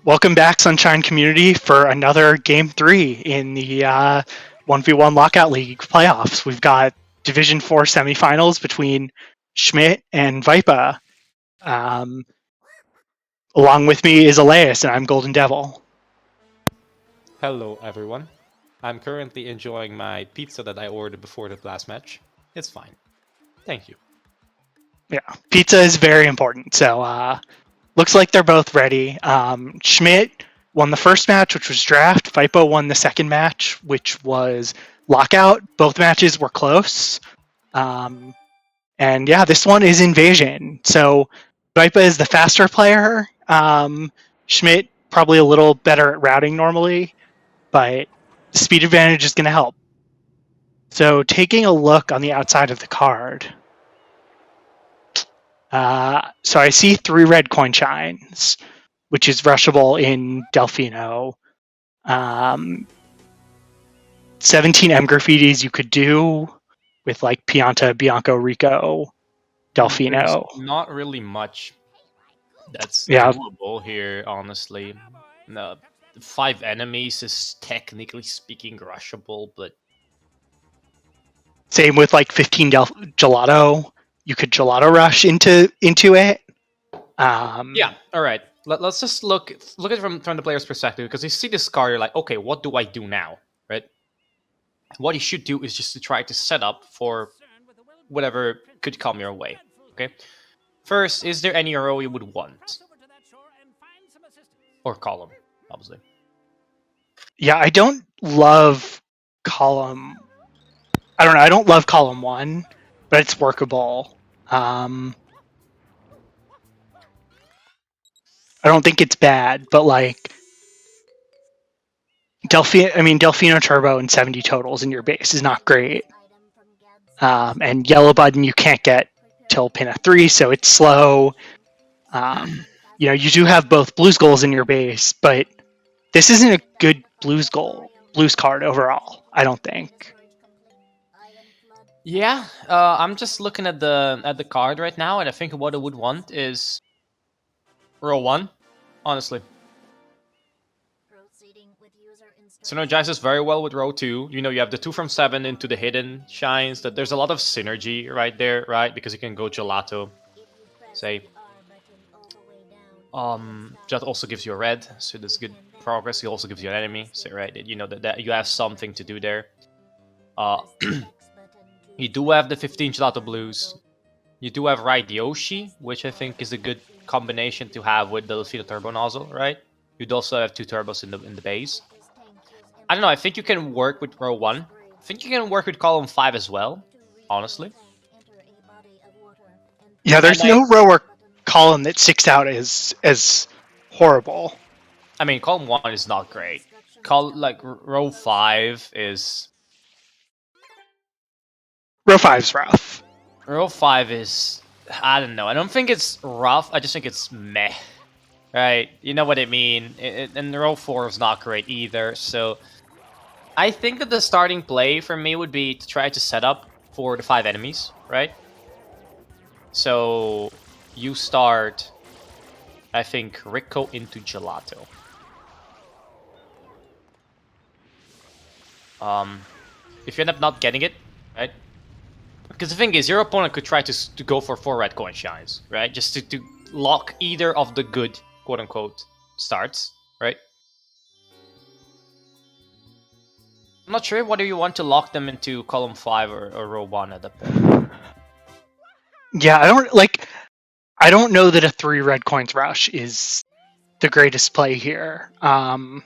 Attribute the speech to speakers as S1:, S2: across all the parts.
S1: Welcome back, Sunshine Community, for another Game 3 in the 1v1 Lockout League playoffs. We've got Division 4 semifinals between Schmidt and Vipa. Along with me is Elias, and I'm Golden Devil.
S2: Hello everyone. I'm currently enjoying my pizza that I ordered before the last match. It's fine. Thank you.
S1: Yeah, pizza is very important, so looks like they're both ready. Schmidt won the first match, which was draft. Vipa won the second match, which was lockout. Both matches were close. And yeah, this one is Invasion. So Vipa is the faster player. Schmidt probably a little better at routing normally, but speed advantage is going to help. So taking a look on the outside of the card. So I see 3 red coin shines, which is rushable in Delfino. 17 M graffitis you could do with like Pianta, Bianco, Rico, Delfino.
S2: There's not really much that's
S1: Yeah.
S2: doable here, honestly. No, 5 enemies is technically speaking rushable, but
S1: Same with like 15 gelato. You could gelato rush into it.
S2: yeah. All right. Let's just look at it from the player's perspective, because you see this card, you're like, okay, what do I do now, right? What you should do is just to try to set up for whatever could come your way. Okay. First, is there any row you would want? Or column, obviously.
S1: Yeah, I don't love column. I don't know. I don't love column 1, but it's workable. I don't think it's bad, but like Delfino Turbo and 70 totals in your base is not great. And Yellow Button you can't get till pin 3, so it's slow. You do have both blues goals in your base, but this isn't a good blues card overall, I don't think.
S2: Yeah, I'm just looking at the card right now, and I think what I would want is row 1, honestly. Synergizes very well with row 2. You know, you have the 2 from 7 into the hidden shines. That there's a lot of synergy right there, right? Because you can go gelato, say. That also gives you a red, so that's good progress. He also gives you an enemy, so right, you know that you have something to do there. You do have the 15 gelato blues. You do have Ride Yoshi, which I think is a good combination to have with the Delfino turbo nozzle, right? You'd also have 2 turbos in the base. I don't know, I think you can work with row 1. I think you can work with column 5 as well, honestly.
S1: Yeah, there's no row or column that sticks out as horrible.
S2: I mean, column 1 is not great. Row 5 is...
S1: Row 5's rough.
S2: Row 5 is... I don't know. I don't think it's rough. I just think it's meh. Right? You know what I mean? And row 4 is not great either. So I think that the starting play for me would be to try to set up for the 5 enemies, right? So you start, I think, Rico into Gelato. If you end up not getting it, right? Because the thing is, your opponent could try to go for 4 red coin shines, right? Just to lock either of the good, quote-unquote, starts, right? I'm not sure whether you want to lock them into column 5 or row 1 at that point.
S1: Yeah, I don't know that a 3 red coins rush is the greatest play here. Although,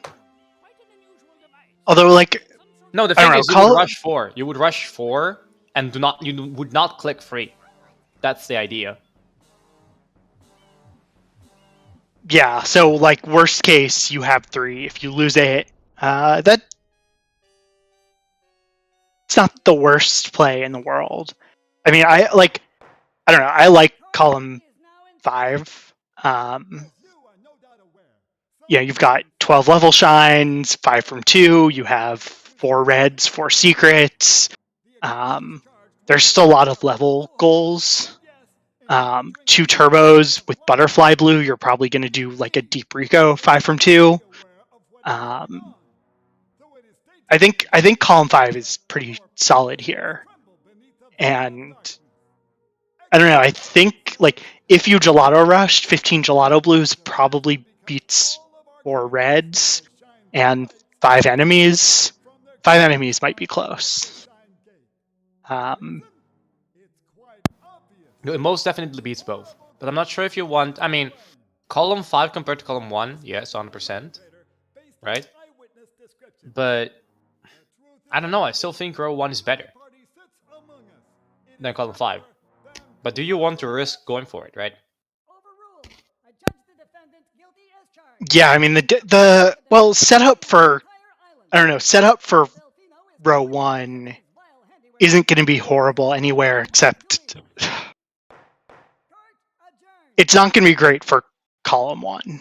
S1: like...
S2: No, the thing is, you would rush 4. You would rush 4 and you would not click free. That's the idea.
S1: Yeah, so like worst case, you have 3. If you lose it, it's not the worst play in the world. I mean, I don't know. I like column 5. You've got 12 level shines, 5 from 2. You have 4 reds, 4 secrets. There's still a lot of level goals. 2 turbos with butterfly blue, you're probably going to do like a deep Rico 5 from 2. I think column 5 is pretty solid here, and I don't know. I think like if you gelato rushed, 15 gelato blues probably beats 4 reds and 5 enemies. 5 enemies might be close.
S2: It most definitely beats both, but I'm not sure if you want. I mean, column 5 compared to column 1, yes, 100%, right? But I don't know. I still think row 1 is better than column 5. But do you want to risk going for it, right?
S1: Yeah, I mean the well setup for row 1 isn't going to be horrible anywhere except it's not going to be great for column 1,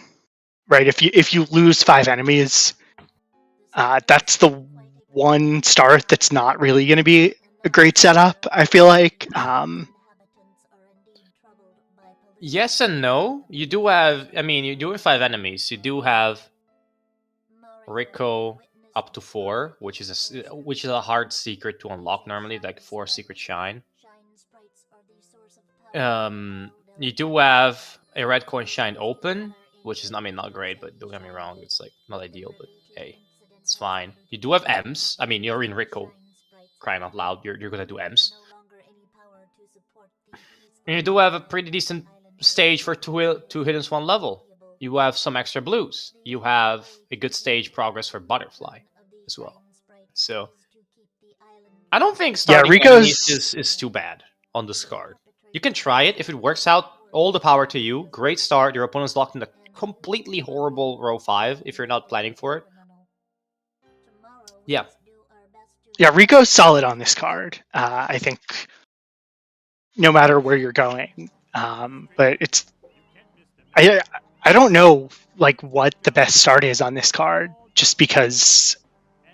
S1: right? If you lose 5 enemies, that's the one start that's not really going to be a great setup, I feel like.
S2: Yes and no. You do have, I mean, you do have 5 enemies. You do have Rico up to 4, which is a hard secret to unlock normally, like 4 secret shine. You do have a red coin shine open, which is, I mean, not great, but don't get me wrong, it's like not ideal, but hey, it's fine. You do have M's. I mean, you're in Rico, crying out loud. You're gonna do M's. And you do have a pretty decent stage for two hidden one level. You have some extra blues. You have a good stage progress for butterfly as well. So I don't think starting enemies is too bad on this card. You can try it. If it works out, all the power to you. Great start. Your opponent's locked in a completely horrible row 5 if you're not planning for it. Yeah.
S1: Yeah, Rico's solid on this card. I think no matter where you're going. But it's I don't know like what the best start is on this card, just because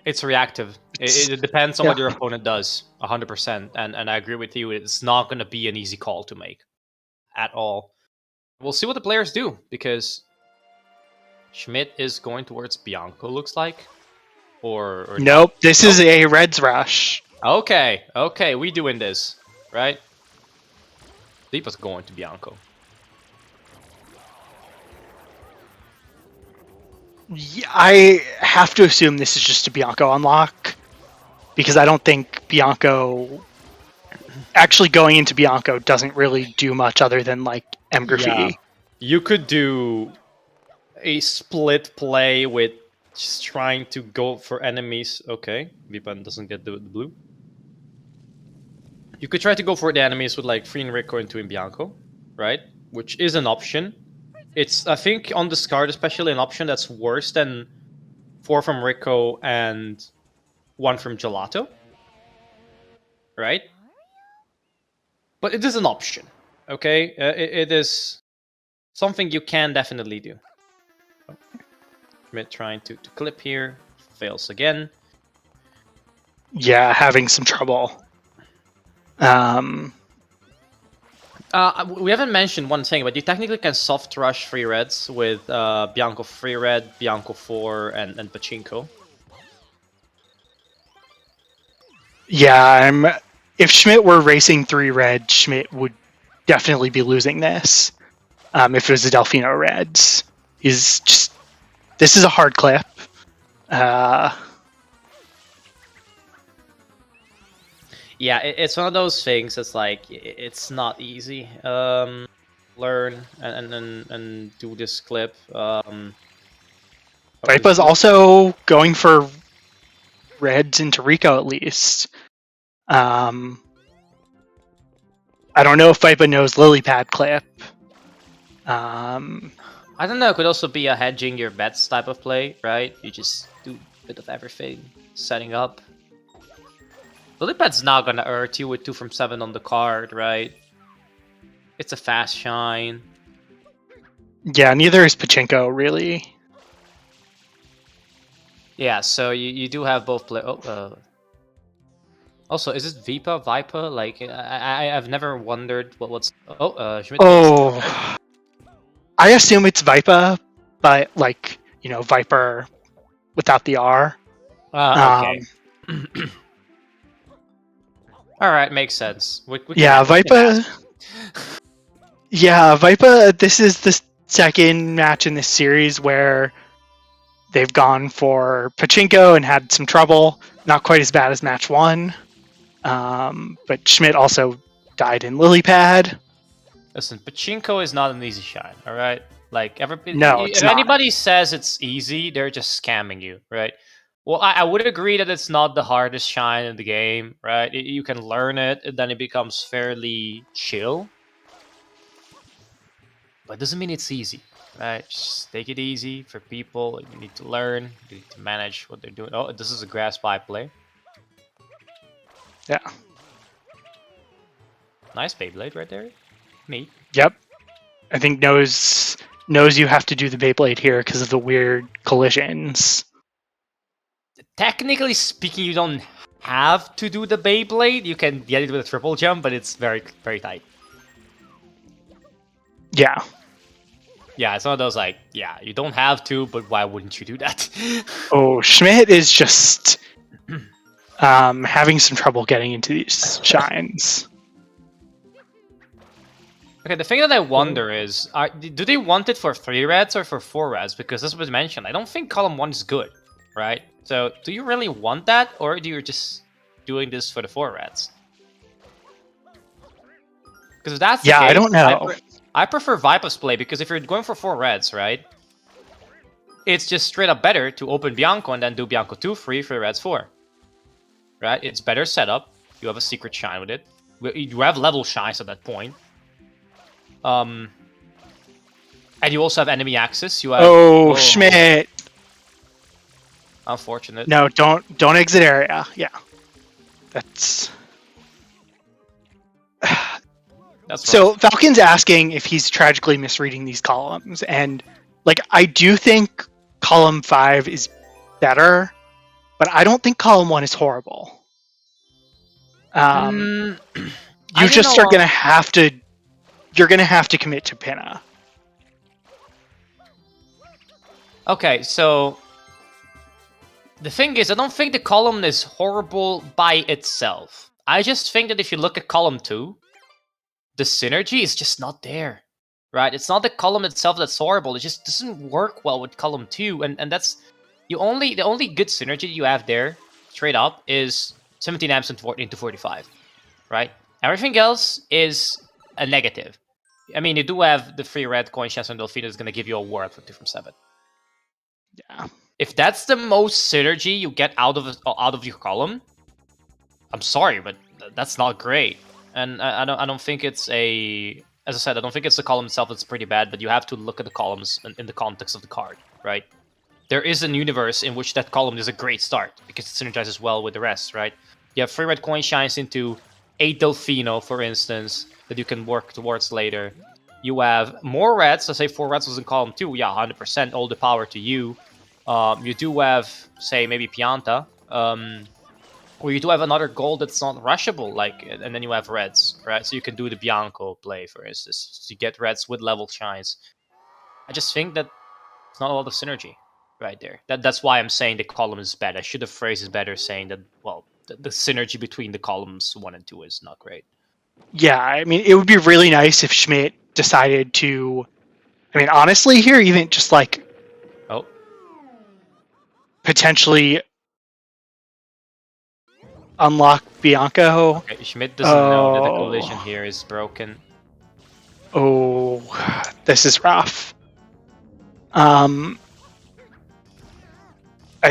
S2: it's reactive. It depends on what your opponent does, 100%. And I agree with you. It's not going to be an easy call to make at all. We'll see what the players do, because Schmidt is going towards Bianco, looks like. Or
S1: nope, not. This is a Reds rush.
S2: Okay, we doing this, right? Deepa's going to Bianco.
S1: Yeah, I have to assume this is just a Bianco unlock, because I don't think Bianco actually going into Bianco doesn't really do much other than like M graffiti. Yeah.
S2: You could do a split play with just trying to go for enemies. Okay, Vipan doesn't get the blue. You could try to go for the enemies with like freeing Rico into Bianco, right? Which is an option. It's, I think, on this card, especially an option that's worse than 4 from Rico and 1 from Gelato, right? But it is an option, okay? It is something you can definitely do. Schmidt trying to clip here, fails again.
S1: Yeah, having some trouble.
S2: We haven't mentioned one thing, but you technically can soft rush free reds with Bianco free red, Bianco 4, and Pachinko.
S1: Yeah, if Schmidt were racing 3 red, Schmidt would definitely be losing this. If it was the Delfino reds, this is a hard clip.
S2: Yeah, it's one of those things that's like, it's not easy. Learn and do this clip.
S1: Vipa's also going for reds into Rico at least. I don't know if Vipa knows lily pad clip.
S2: I don't know, it could also be a hedging your bets type of play, right? You just do a bit of everything, setting up. Lilypad's not gonna hurt you with 2 from 7 on the card, right? It's a fast shine.
S1: Yeah, neither is Pachinko, really.
S2: Yeah, so you do have both play. Also, is it Vipa, Vipa? Like, I've never wondered what's. Oh, Schmidt.
S1: Oh, I assume it's Vipa, but like, you know, Viper without the R.
S2: Okay. All right, makes sense. We
S1: Yeah,
S2: we can
S1: Vipa.
S2: ask.
S1: Yeah, Vipa. This is the second match in this series where they've gone for Pachinko and had some trouble. Not quite as bad as match one. But Schmidt also died in lily pad.
S2: Listen, Pachinko is not an easy shine, all right? Like,
S1: No, it's
S2: if
S1: not.
S2: anybody says it's easy, they're just scamming you, right? Well, I would agree that it's not the hardest shine in the game, right? You can learn it, and then it becomes fairly chill. But it doesn't mean it's easy, right? Just take it easy for people. You need to learn, you need to manage what they're doing. Oh, this is a grass pipe play.
S1: Yeah.
S2: Nice Beyblade right there. Neat.
S1: Yep. I think knows you have to do the Beyblade here because of the weird collisions.
S2: Technically speaking, you don't have to do the Beyblade. You can get it with a triple jump, but it's very, very tight.
S1: Yeah.
S2: Yeah, it's one of those like, yeah, you don't have to, but why wouldn't you do that?
S1: Oh, Schmidt is just having some trouble getting into these shines.
S2: Okay, the thing that I wonder is, do they want it for 3 reds or for 4 reds? Because this was mentioned, I don't think column 1 is good, right? So, do you really want that, or do you just doing this for the 4 reds? Because if that's the case,
S1: I don't know.
S2: I prefer Vipa's play, because if you're going for 4 reds, right? It's just straight up better to open Bianco and then do Bianco 2 free for reds 4. Right? It's better setup. You have a secret shine with it. You have level shines at that point. And you also have enemy access. You have
S1: Schmidt.
S2: Unfortunate.
S1: No, don't exit area. Yeah. That's so rough. Falcon's asking if he's tragically misreading these columns, and like I do think column 5 is better, but I don't think column 1 is horrible. You just are gonna have to. You're gonna have to commit to Pinna.
S2: Okay, so the thing is, I don't think the column is horrible by itself. I just think that if you look at column 2, the synergy is just not there, right? It's not the column itself that's horrible. It just doesn't work well with column 2, and that's the only good synergy you have there, straight up, is 17 amps into 45, right? Everything else is a negative. I mean, you do have the free red coin chance on Delphine that's going to give you a war for 2 from 7.
S1: Yeah.
S2: If that's the most synergy you get out of your column, I'm sorry, but that's not great. And I don't think it's a... As I said, I don't think it's the column itself that's pretty bad, but you have to look at the columns in the context of the card, right? There is an universe in which that column is a great start, because it synergizes well with the rest, right? You have free red coin shines into 8 Delfino, for instance, that you can work towards later. You have more reds, let's say 4 reds was in column 2, yeah, 100%, all the power to you. You do have, say, maybe Pianta, or you do have another gold that's not rushable, like, and then you have reds, right? So you can do the Bianco play, for instance, to get reds with level shines. I just think that it's not a lot of synergy right there. That's why I'm saying the column is bad. I should have phrased it better, saying that, well, the synergy between the columns 1 and 2 is not great.
S1: Yeah, I mean, it would be really nice if Schmidt decided to... I mean, honestly, here, even just like...
S2: Oh.
S1: Potentially unlock Bianco.
S2: Okay, Schmidt doesn't know that the collision here is broken.
S1: Oh, this is rough. I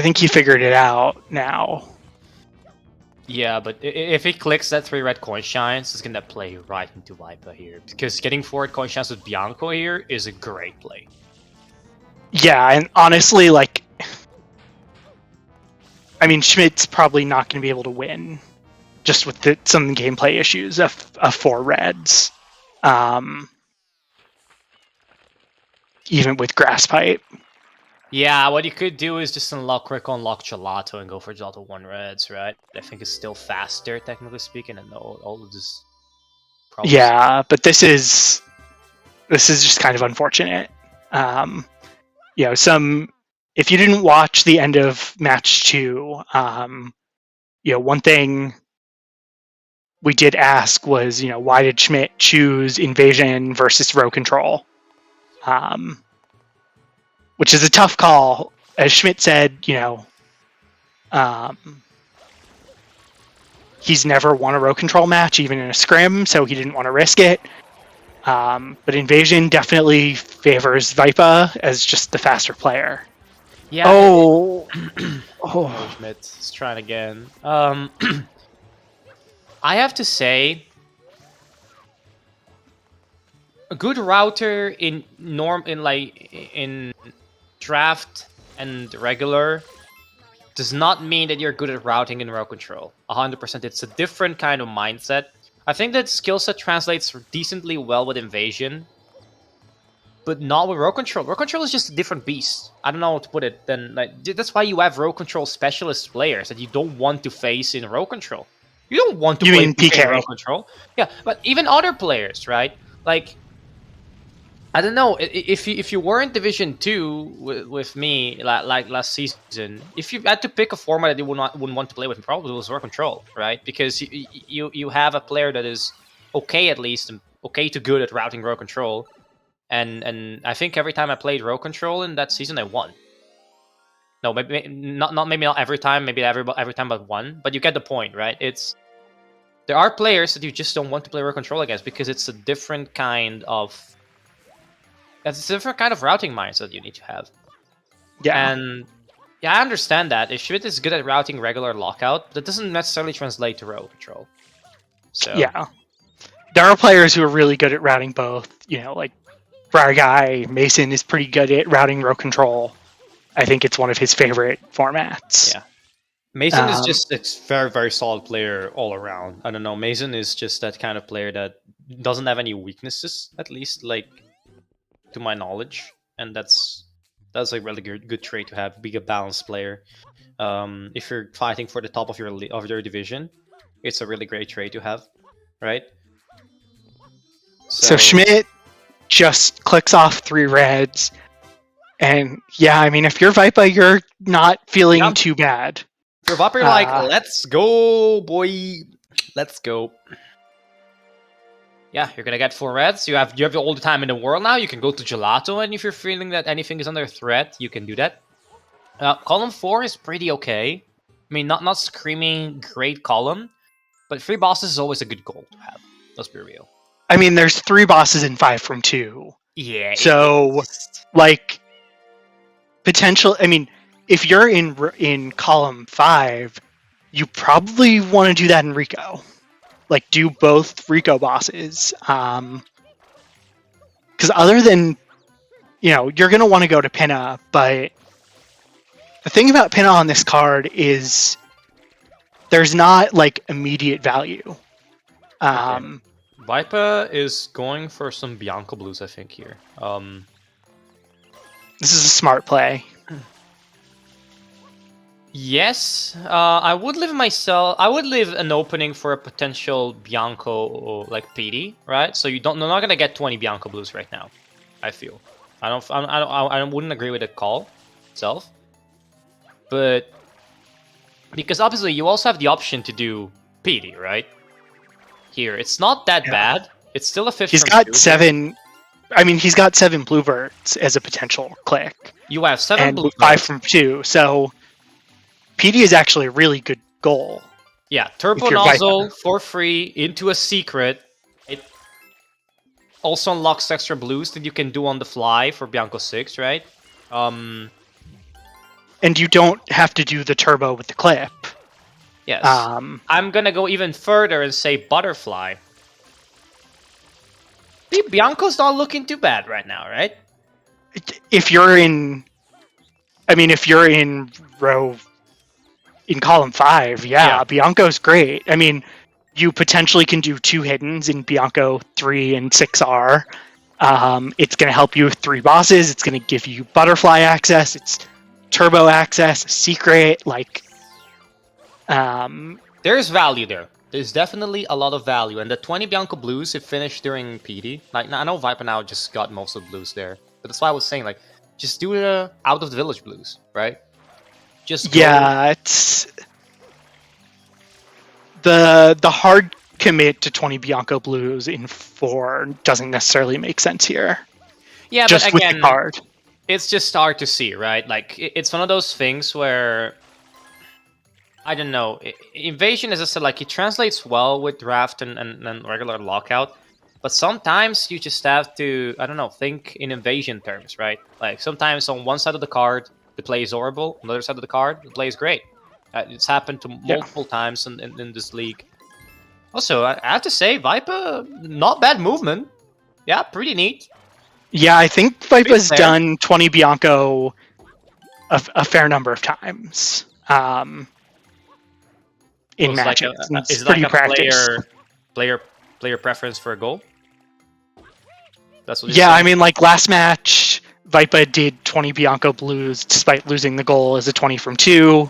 S1: think he figured it out now.
S2: Yeah, but if he clicks that 3 red coin shines, it's gonna play right into Vipa here. Because getting 4 red coin shines with Bianco here is a great play.
S1: Yeah, and honestly, like... I mean, Schmidt's probably not going to be able to win, just with some gameplay issues of 4 reds. Even with Grass Pipe.
S2: Yeah, what you could do is just unlock Gelato and go for Gelato 1 reds, right? I think it's still faster, technically speaking, and all of this problems.
S1: Yeah, but this is just kind of unfortunate. If you didn't watch the end of match 2, one thing we did ask was, why did Schmidt choose invasion versus row control? Which is a tough call. As Schmidt said, he's never won a row control match, even in a scrim, so he didn't want to risk it. But invasion definitely favors Vipa as just the faster player.
S2: Yeah.
S1: Oh,
S2: Schmidt is trying again. I have to say, a good router in draft and regular does not mean that you're good at routing in row control. 100%. It's a different kind of mindset. I think that skill set translates decently well with invasion, but not with row control. Row control is just a different beast. I don't know how to put it. That's why you have row control specialist players that you don't want to face in row control. You don't want to play PK in row control. Yeah, but even other players, right? Like, I don't know, if you were in Division 2 with me like last season, if you had to pick a format that you wouldn't want to play with, probably it was row control, right? Because you have a player that is okay, at least okay to good at routing row control, and I think every time I played row control in that season, I won. No, maybe not every time, maybe every time but one, but you get the point, right? There are players that you just don't want to play row control against because it's a different kind of routing mindset you need to have.
S1: Yeah.
S2: And yeah, I understand that. If Schmidt is good at routing regular lockout, that doesn't necessarily translate to row control. So
S1: yeah. There are players who are really good at routing both. Like Briar Guy, Mason is pretty good at routing row control. I think it's one of his favorite formats.
S2: Yeah. Mason is just a very, very solid player all around. I don't know. Mason is just that kind of player that doesn't have any weaknesses, at least, like, to my knowledge, and that's a really good trait to have. Be a balanced player. If you're fighting for the top of your division, it's a really great trait to have, right?
S1: So Schmidt just clicks off 3 reds, and yeah, I mean, if you're Vipa, you're not feeling too bad.
S2: If you're Vipa, you're like, let's go, boy, let's go. Yeah, you're gonna get 4 reds. You have all the time in the world now. You can go to Gelato, and if you're feeling that anything is under threat, you can do that. Column 4 is pretty okay. I mean, not screaming great column, but 3 bosses is always a good goal to have. Let's be real.
S1: I mean, there's 3 bosses in 5 from 2.
S2: Yeah.
S1: So, like, potential. I mean, if you're in column 5, you probably want to do that in Rico. Like, do both Rico bosses. Because other than, you're going to want to go to Pinna, but the thing about Pinna on this card is there's not, like, immediate value.
S2: Vipa is going for some Bianco blues, I think, here.
S1: This is a smart play.
S2: Yes, I would leave an opening for a potential Bianco like PD, right? So you're not gonna get 20 Bianco blues right now. I feel. I wouldn't agree with the call itself, but because obviously you also have the option to do PD, right? Here, it's not that bad. It's still a 5th.
S1: He's got 7. I mean, he's got 7 bluebirds as a potential click.
S2: You have 7
S1: bluebirds. 5 from 2, so PD is actually a really good goal.
S2: Yeah, turbo nozzle for free into a secret. It also unlocks extra blues that you can do on the fly for Bianco 6, right?
S1: And you don't have to do the turbo with the clip.
S2: Yes. I'm gonna go even further and say butterfly. Bianco's not looking too bad right now, right?
S1: If you're in row in column 5, yeah, Bianco's great. I mean, you potentially can do 2 hiddens in Bianco 3 and 6R. It's going to help you with 3 bosses. It's going to give you butterfly access. It's turbo access, secret. Like,
S2: there's value there. There's definitely a lot of value. And the 20 Bianco blues, it finished during PD. Like, I know Viper now just got most of the blues there. But that's why I was saying, like, just do the out of the village blues, right? Just go.
S1: Yeah, it's the hard commit to 20 Bianco blues in 4 doesn't necessarily make sense here.
S2: Yeah,
S1: just
S2: but again,
S1: with the card.
S2: It's just hard to see, right? Like, it's one of those things where, I don't know, Invasion, as I said, like, it translates well with draft and regular lockout, but sometimes you just have to, I don't know, think in Invasion terms, right? Like, sometimes on one side of the card, the play is horrible, on the other side of the card, the play is great. It's happened to multiple times in this league. Also, I have to say, Viper, not bad movement. Yeah, pretty neat.
S1: Yeah, I think Vipa's done 20 Bianco a fair number of times in matches.
S2: Like is it
S1: pretty
S2: like a
S1: practiced.
S2: player preference for a goal? That's what.
S1: Yeah, I mean, like last match, Vipa did 20 Bianco blues despite losing the goal as a 20 from 2.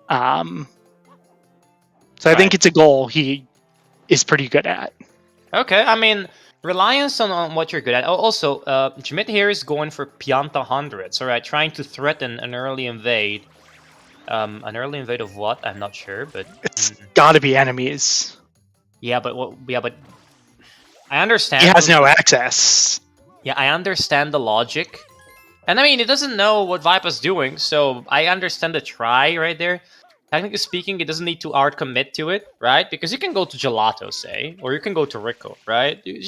S1: So I think it's a goal he is pretty good at. Okay,
S2: I mean, reliance on what you're good at. Also, schmittd here is going for Pianta hundreds, alright, trying to threaten an early invade. An early invade of what? I'm not sure, but
S1: it's gotta be enemies.
S2: Yeah, but I understand.
S1: He has no access.
S2: Yeah, I understand the logic. And I mean, it doesn't know what Vipa's doing, so I understand the try right there. Technically speaking, it doesn't need to hard commit to it, right? Because you can go to Gelato, say, or you can go to Rico, right? You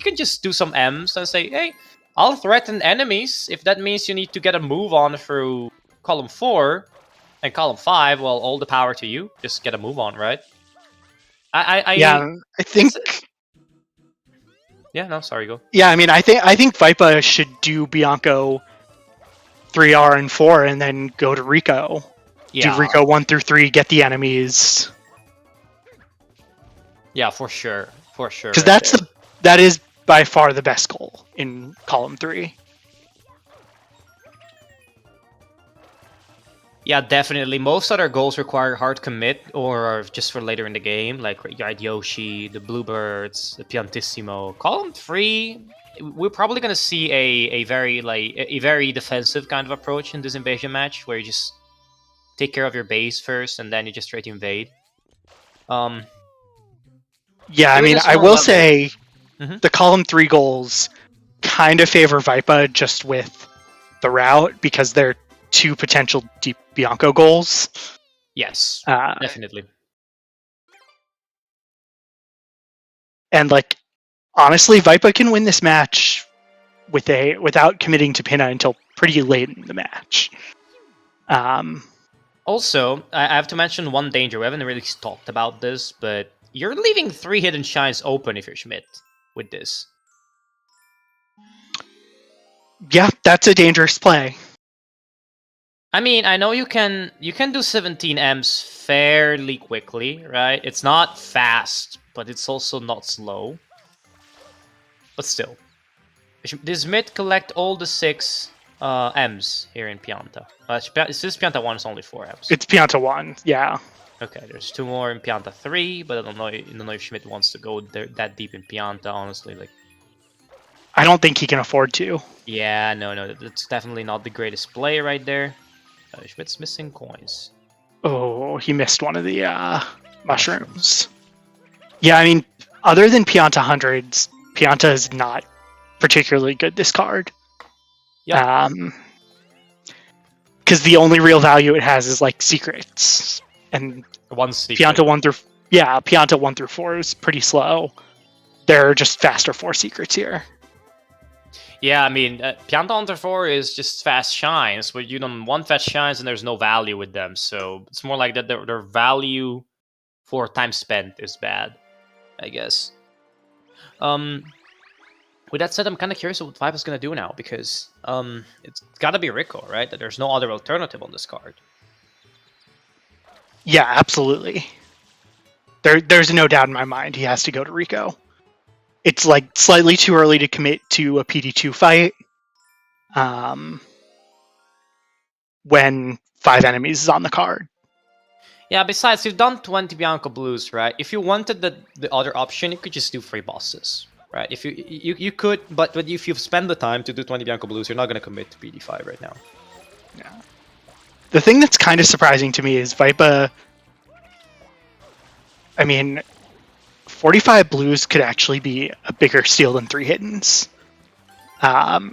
S2: can just do some M's and say, hey, I'll threaten enemies. If that means you need to get a move on through column 4 and column 5, well, all the power to you. Just get a move on, right?
S1: I think.
S2: Yeah, no, sorry, go.
S1: Yeah, I mean, I think Vipa should do Bianco 3R and 4, and then go to Rico. Yeah. Do Rico 1 through 3, get the enemies.
S2: Yeah, for sure,
S1: Because that is by far the best goal in column 3.
S2: Yeah, definitely. Most other goals require hard commit or are just for later in the game, like Yoshi, the Bluebirds, the Piantissimo. Column 3, we're probably gonna see a very defensive kind of approach in this invasion match, where you just take care of your base first, and then you just try to invade.
S1: Yeah, I mean, I will say the column 3 goals kind of favor Vipa just with the route, because they're 2 potential deep Bianco goals.
S2: Yes, definitely.
S1: And like, honestly, Vipa can win this match without committing to Pinna until pretty late in the match.
S2: Also, I have to mention one danger. We haven't really talked about this, but you're leaving 3 hidden shines open if you're Schmidt with this.
S1: Yeah, that's a dangerous play.
S2: I mean, I know you can do 17 Ms fairly quickly, right? It's not fast, but it's also not slow. But still. Does Schmidt collect all the 6 Ms here in Pianta? This Pianta 1 is only 4 Ms.
S1: It's Pianta 1, yeah.
S2: Okay, there's 2 more in Pianta 3, but I don't know if Schmidt wants to go that deep in Pianta, honestly. Like,
S1: I don't think he can afford to.
S2: Yeah, no, that's definitely not the greatest play right there. Schmidt's missing coins.
S1: Oh, he missed one of the mushrooms. Yeah, I mean, other than Pianta hundreds, Pianta is not particularly good this card.
S2: Yeah.
S1: Because the only real value it has is like secrets, and
S2: one secret.
S1: Pianta 1 through 4 is pretty slow. There are just faster 4 secrets here.
S2: Yeah, I mean, Pianta Hunter 4 is just fast shines, but you don't want fast shines and there's no value with them, so it's more like that their value for time spent is bad, I guess. With that said, I'm kind of curious what Vipa's going to do now, because it's got to be Rico, right? There's no other alternative on this card.
S1: Yeah, absolutely. There's no doubt in my mind he has to go to Rico. it's like slightly too early to commit to a PD2 fight when 5 enemies is on the card.
S2: Yeah, besides, you've done 20 Bianco Blues, right? If you wanted the other option, you could just do 3 bosses, right? If you could, but if you spend the time to do 20 Bianco Blues, you're not going to commit to PD5 right now.
S1: Yeah. The thing that's kind of surprising to me is Vipa. I mean, 45 blues could actually be a bigger steal than 3 hiddens.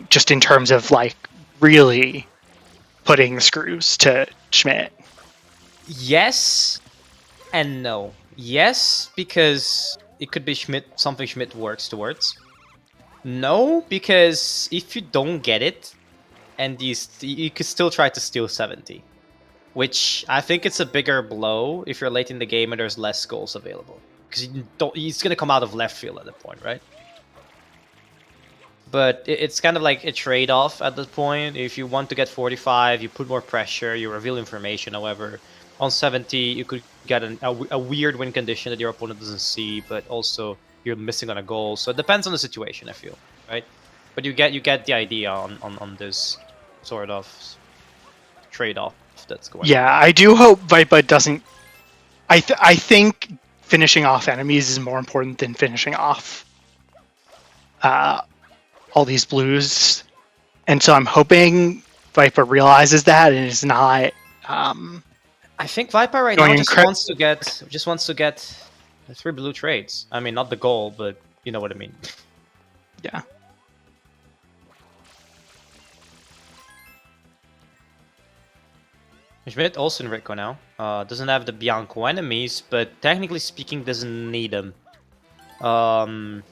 S1: Just in terms of like really putting the screws to Schmidt.
S2: Yes and no. Yes, because it could be something Schmidt works towards. No, because if you don't get it, and you could still try to steal 70. Which I think it's a bigger blow if you're late in the game and there's less goals available. Because he's going to come out of left field at that point, right? But it's kind of like a trade-off at this point. If you want to get 45, you put more pressure, you reveal information. However, on 70, you could get a weird win condition that your opponent doesn't see, but also you're missing on a goal. So it depends on the situation, I feel, right? But you get the idea on this sort of trade-off that's going on.
S1: Yeah, I do hope Vipa doesn't... I think finishing off enemies is more important than finishing off all these blues. And so I'm hoping Vipa realizes that and is not...
S2: I think Viper right now just wants to get 3 blue trades. I mean, not the goal, but you know what I mean.
S1: Yeah.
S2: Schmidt also in Rico now. Doesn't have the Bianco enemies, but technically speaking doesn't need them. You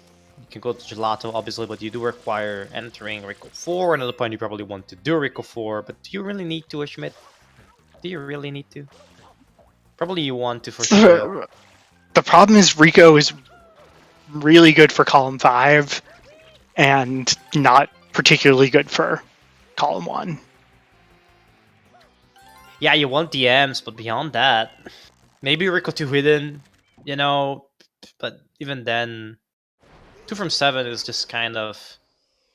S2: can go to Gelato, obviously, but you do require entering Rico 4. Another point you probably want to do Rico 4, but do you really need to, Schmidt? Do you really need to? Probably you want to for sure.
S1: The problem is Rico is really good for column 5 and not particularly good for column 1.
S2: Yeah, you want DMs, but beyond that, maybe Rico 2 hidden, you know, but even then, 2 from 7 is just kind of,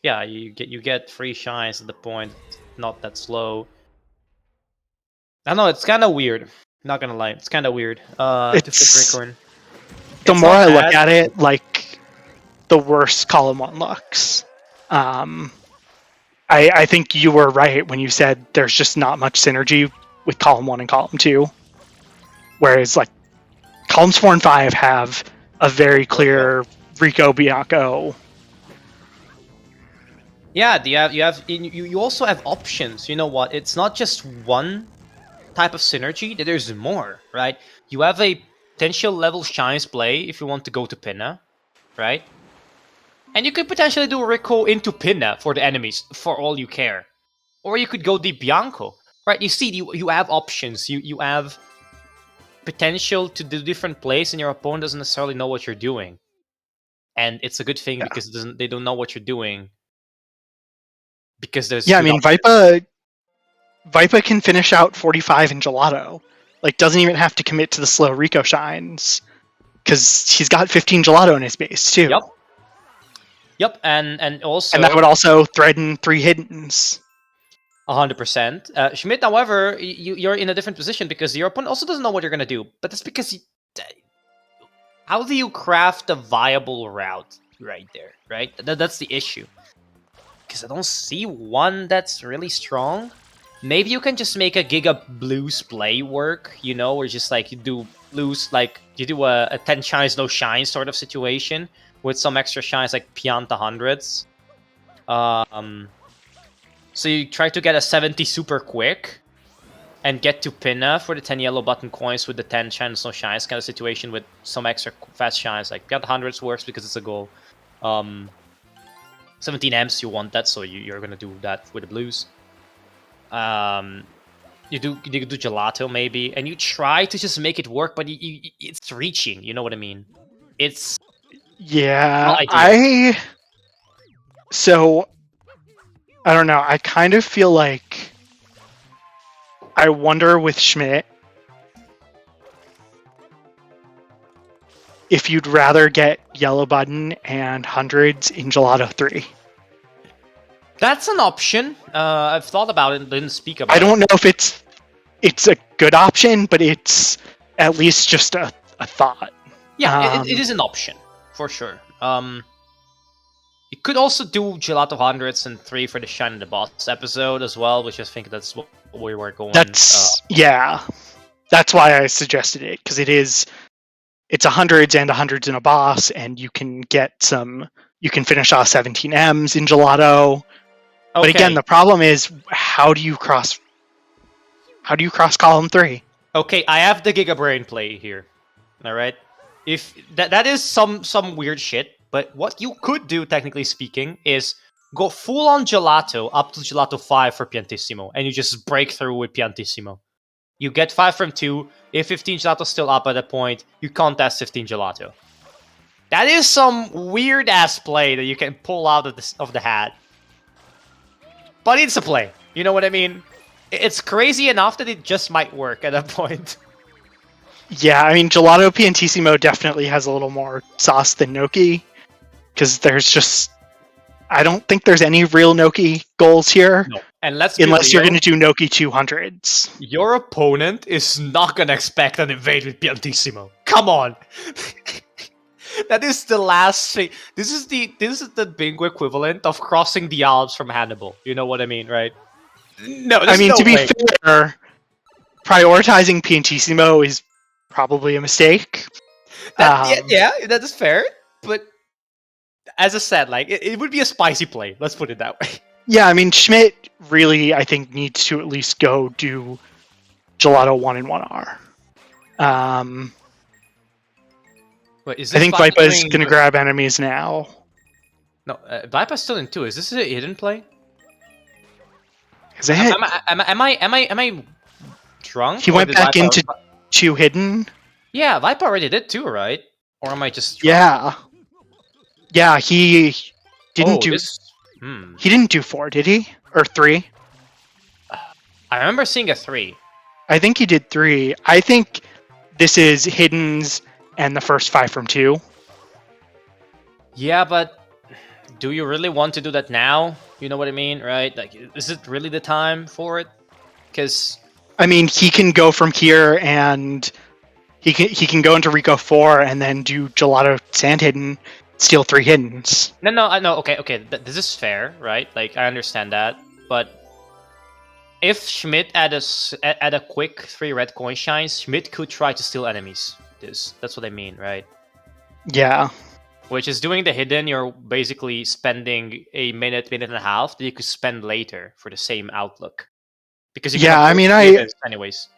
S2: yeah, you get free shines at the point, not that slow. I don't know, it's kind of weird. Not gonna lie, it's kind of weird. To flip Rico in.
S1: The more I look at it, like, the worse column 1 looks. I think you were right when you said there's just not much synergy with column 1 and column 2. Whereas, like, columns 4 and 5 have a very clear Rico Bianco.
S2: Yeah, you also have options. You know what? It's not just one type of synergy. There's more, right? You have a potential level shines play if you want to go to Pinna, right? And you could potentially do Rico into Pinna for the enemies, for all you care. Or you could go the Bianco, right? You see, you have options. You have potential to do different plays, and your opponent doesn't necessarily know what you're doing. And it's a good thing because they don't know what you're doing. Because there's
S1: Vipa can finish out 45 in Gelato. Like, doesn't even have to commit to the slow Rico shines. Because he's got 15 Gelato in his base, too.
S2: Yep, and also...
S1: And that would also threaten 3 hiddens.
S2: 100%. Schmidt, however, you're in a different position because your opponent also doesn't know what you're going to do. But that's because... How do you craft a viable route right there, right? That's the issue. Because I don't see one that's really strong. Maybe you can just make a Giga Blues play work, you know, or just like you do blues, like you do a 10 shines, no shines sort of situation with some extra shines like Pianta hundreds. So you try to get a 70 super quick and get to Pinna for the 10 yellow button coins with the 10 shines, no shines kind of situation with some extra fast shines. Like Pianta hundreds works because it's a goal. 17 M's, you want that, so you're going to do that with the blues. You do Gelato maybe, and you try to just make it work, but it's reaching. You know what I mean? It's
S1: So I don't know. I kind of feel like I wonder with Schmidt if you'd rather get yellow button and hundreds in Gelato 3.
S2: That's an option. I've thought about it and didn't speak about it.
S1: I don't know if it's a good option, but it's at least just a thought.
S2: Yeah, it is an option, for sure. You could also do Gelato Hundreds and 3 for the Shine in the Boss episode as well, which I think that's what we were going.
S1: Yeah, that's why I suggested it, because it's a hundreds and a hundreds in a boss, and you can finish off 17 M's in Gelato. Okay. But again, the problem is how do you cross column 3?
S2: Okay, I have the Giga Brain play here. All right, if that is some weird shit. But what you could do, technically speaking, is go full on Gelato up to Gelato 5 for Piantissimo, and you just break through with Piantissimo. You get 5 from 2. If 15 Gelato's still up at that point, you contest 15 Gelato. That is some weird-ass play that you can pull out of the hat. But it's a play. You know what I mean? It's crazy enough that it just might work at that point.
S1: Yeah, I mean, Gelato Piantissimo definitely has a little more sauce than Gnocchi. Because I don't think there's any real Gnocchi goals here. No.
S2: And
S1: unless you're going to do Gnocchi 200s.
S2: Your opponent is not going to expect an invade with Piantissimo. Come on. That is the last thing. This is the bingo equivalent of crossing the Alps from Hannibal. You know what I mean, right? No, I mean,
S1: to be fair, prioritizing Piantissimo is probably a mistake.
S2: Yeah, that is fair. But as I said, like it would be a spicy play. Let's put it that way.
S1: Yeah, I mean, Schmidt really, I think, needs to at least go do Gelato 1 and 1R.
S2: Wait, is
S1: I think Vipa is going to grab enemies now.
S2: No, Vipa's still in 2. Is this a hidden play?
S1: Is it?
S2: Am I drunk?
S1: He went back into 2 hidden.
S2: Yeah, Vipa already did 2, right? Or am I just
S1: drunk? Yeah, he didn't do. He didn't do 4, did he? Or 3?
S2: I remember seeing a 3.
S1: I think he did 3. I think this is hiddens and the first 5 from 2.
S2: Yeah, but do you really want to do that now? You know what I mean, right? Like, is it really the time for it? Because
S1: I mean, he can go from here and he can go into Rico 4 and then do Gelato Sand Hidden. Steal 3 hiddens.
S2: No, I know. Okay. This is fair, right? Like, I understand that. But if Schmidt add a quick 3 red coin shines, Schmidt could try to steal enemies. That's what I mean, right?
S1: Yeah.
S2: Which is doing the hidden, you're basically spending a minute and a half that you could spend later for the same outlook. Because you anyways.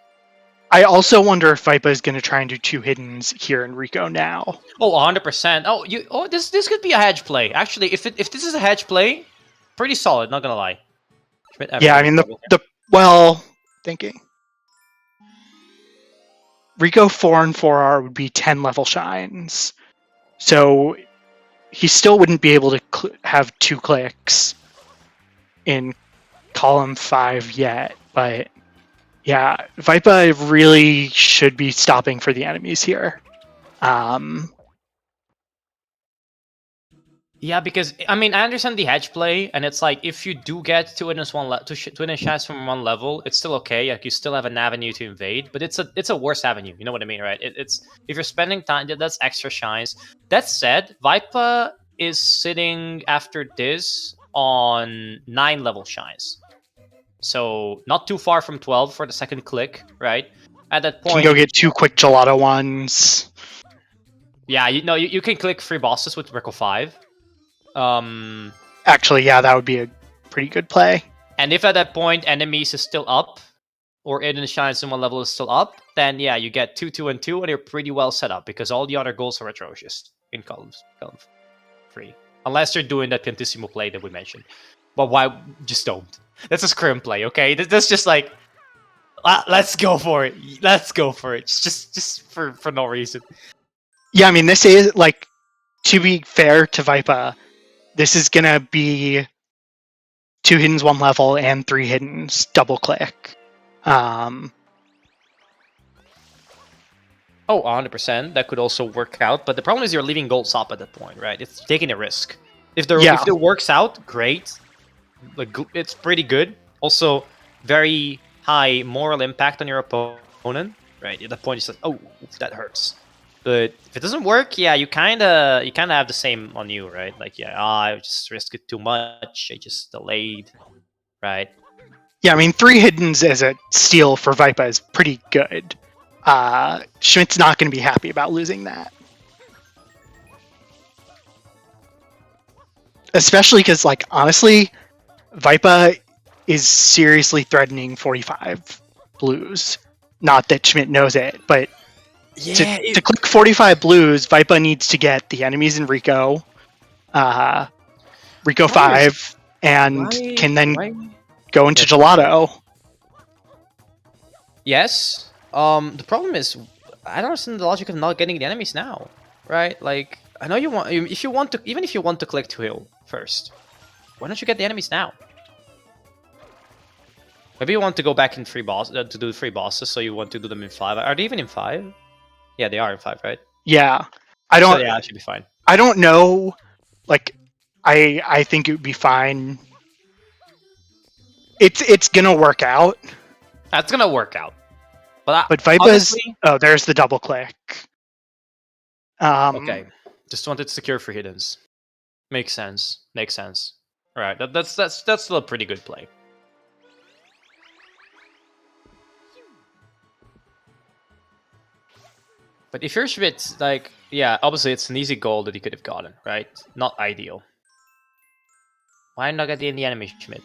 S1: I also wonder if Vipa is going to try and do 2 hiddens here in Rico now.
S2: Oh, 100%. This could be a hedge play. Actually, if this is a hedge play, pretty solid, not gonna lie.
S1: Yeah, I mean thinking. Rico 4 and 4R would be 10 level shines. So he still wouldn't be able to have 2 clicks in column 5 yet, but yeah, Vipa really should be stopping for the enemies here.
S2: Yeah, because I mean, I understand the hedge play, and it's like if you do get two inner shots from 1 level, it's still okay. Like you still have an avenue to invade, but it's a worse avenue. You know what I mean, right? It's if you're spending time, that's extra shines. That said, Vipa is sitting after this on 9 level shines. So not too far from 12 for the second click, right? At that point,
S1: you can go get 2 quick Gelato ones.
S2: Yeah, you can click 3 bosses with Rico 5.
S1: Actually, yeah, that would be a pretty good play.
S2: And if at that point enemies is still up, or Eden Shines in 1 level is still up, then yeah, you get 2, 2, and 2, and you're pretty well set up because all the other goals are atrocious in column 3, unless you're doing that Piantissimo play that we mentioned. But why? Just don't. That's a scrim play, okay? That's just like, let's go for it. Let's go for it. Just for no reason.
S1: Yeah, I mean, this is, like, to be fair to Vipa, this is gonna be 2 hiddens 1 level and 3 hiddens double click.
S2: Oh, 100%. That could also work out. But the problem is you're leaving golds up at that point, right? It's taking a risk. If it works out, great. Like, it's pretty good. Also, very high moral impact on your opponent, right? At that point, it's like, oh, that hurts. But if it doesn't work, yeah, you kind of have the same on you, right? Like, yeah, I just risked it too much. I just delayed, right?
S1: Yeah, I mean, 3 hiddens as a steal for Vipa is pretty good. Schmidt's not going to be happy about losing that. Especially because, like, honestly, Vipa is seriously threatening 45 blues. Not that Schmidt knows it, but to click 45 blues, Vipa needs to get the enemies in Rico, Rico 5, and can then go into Gelato.
S2: Yes. The problem is, I don't understand the logic of not getting the enemies now, right? Like, I know you want, if you want to, even if you want to click to heal first, why don't you get the enemies now? Maybe you want to go back in 3 boss to do 3 bosses, so you want to do them in 5. Are they even in 5? Yeah, they are in 5, right?
S1: Yeah, I don't.
S2: So, yeah, that should be fine.
S1: I don't know. Like, I think it would be fine. It's gonna work out.
S2: That's gonna work out. But
S1: Vipa's honestly, there's the double click.
S2: Okay, just wanted to secure for hiddens. Makes sense. Makes sense. All right, that's still a pretty good play. But if you're Schmidt, like, yeah, obviously it's an easy goal that he could have gotten, right? Not ideal. Why not get the enemy, Schmidt?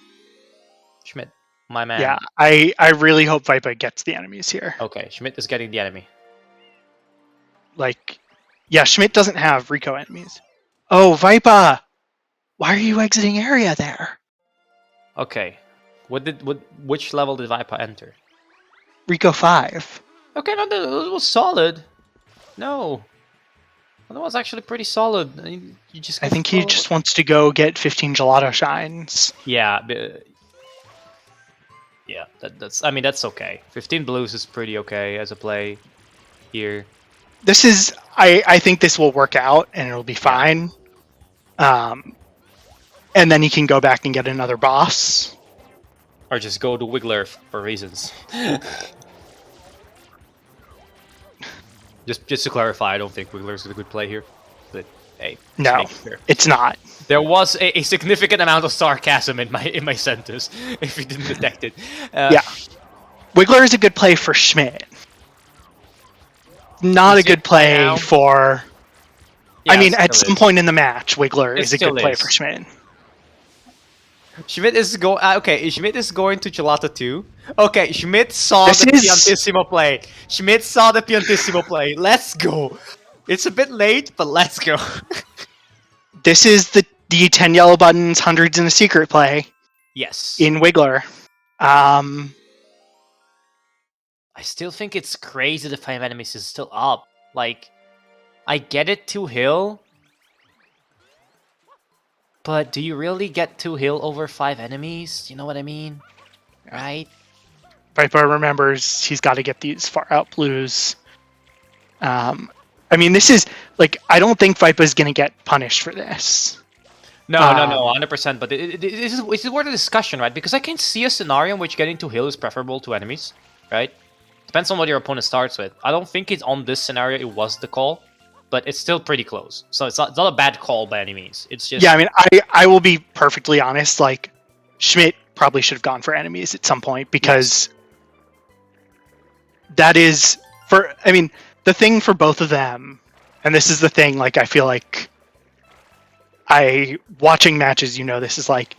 S2: Schmidt, my man.
S1: Yeah, I really hope Vipa gets the enemies here.
S2: Okay, Schmidt is getting the enemy.
S1: Like, yeah, Schmidt doesn't have Rico enemies. Oh, Vipa! Why are you exiting area there?
S2: Okay. Which level did Vipa enter?
S1: Rico 5.
S2: Okay, no, that was solid. No. That was actually pretty solid. I
S1: think he just wants to go get 15 gelato shines.
S2: Yeah. Yeah, that's. I mean, that's okay. 15 blues is pretty okay as a play here.
S1: This is. I think this will work out and it'll be fine. Yeah. And then he can go back and get another boss.
S2: Or just go to Wiggler for reasons. Just to clarify, I don't think Wiggler's a good play here. But hey,
S1: no, it's not.
S2: There was a significant amount of sarcasm in my sentence, if you didn't detect it.
S1: Yeah, Wiggler is a good play for Schmidt. Not a good play for. Yeah, I mean, at some point in the match, Wiggler is a good play for Schmidt.
S2: Schmidt is okay. Schmidt is going to Gelato 2. Okay, Schmidt saw the Piantissimo play. Schmidt saw the Piantissimo play. Let's go. It's a bit late, but let's go.
S1: This is the 10 yellow buttons, hundreds in a secret play.
S2: Yes.
S1: In Wiggler.
S2: I still think it's crazy the 5 enemies is still up. Like, I get it, 2 heal. But do you really get 2 heal over 5 enemies? You know what I mean? Right?
S1: Vipa remembers he's got to get these far out blues. I mean, this is, like, I don't think Vipa's going to get punished for this.
S2: No, 100%. But it's worth a discussion, right? Because I can see a scenario in which getting 2 heal is preferable to enemies, right? Depends on what your opponent starts with. I don't think it's on this scenario it was the call. But it's still pretty close. So it's not a bad call by any means. It's just...
S1: Yeah, I mean, I will be perfectly honest. Like, Schmidt probably should have gone for enemies at some point because that is... I mean, the thing for both of them, and this is the thing, like, I feel like watching matches, this is like,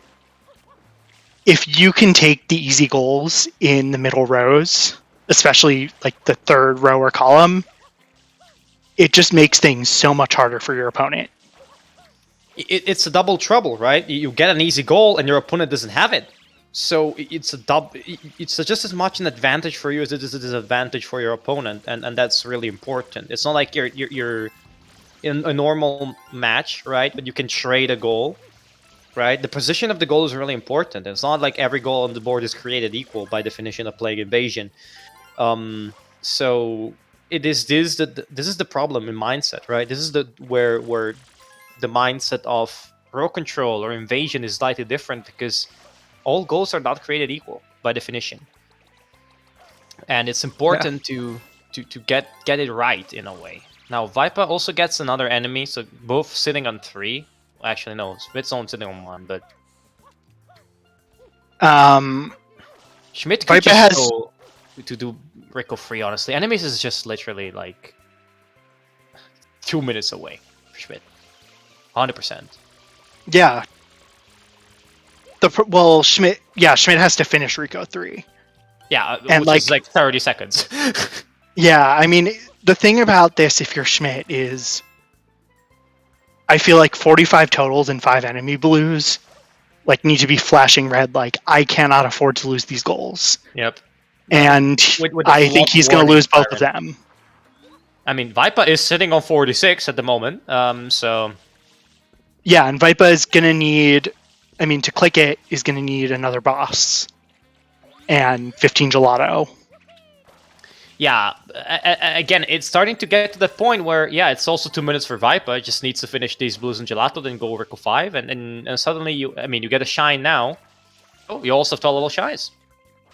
S1: if you can take the easy goals in the middle rows, especially, like, the third row or column, it just makes things so much harder for your opponent.
S2: It's a double trouble, right? You get an easy goal and your opponent doesn't have it. So it's just as much an advantage for you as it is a disadvantage for your opponent, and that's really important. It's not like you're in a normal match, right? But you can trade a goal, right? The position of the goal is really important. It's not like every goal on the board is created equal by definition of playing invasion. So this is the problem in mindset, right? This is the where the mindset of row control or invasion is slightly different, because all goals are not created equal by definition, and it's important to get it right in a way. Now Viper also gets another enemy, so both sitting on 3. Actually, no, Schmidt's only sitting on 1, but Schmidt could
S1: Viper
S2: just
S1: has
S2: go to do Rico free. Honestly, enemies is just literally like 2 minutes away for Schmidt, 100%.
S1: Yeah. Schmidt has to finish Rico 3.
S2: Yeah,
S1: and
S2: which is like 30 seconds.
S1: Yeah, I mean, the thing about this, if you're Schmidt, is I feel like 45 totals and 5 enemy blues like need to be flashing red. Like, I cannot afford to lose these goals.
S2: Yep.
S1: And
S2: with
S1: I think he's going to lose both of them.
S2: I mean, Viper is sitting on 46 at the moment, so...
S1: Yeah, and Viper is going to need... I mean, to click it, is going to need another boss. And 15 gelato.
S2: Yeah, again, it's starting to get to the point where, yeah, it's also 2 minutes for Viper. It just needs to finish these blues and gelato, then go Rico 5, and suddenly you get a shine now. Oh, you also have 12 level shines.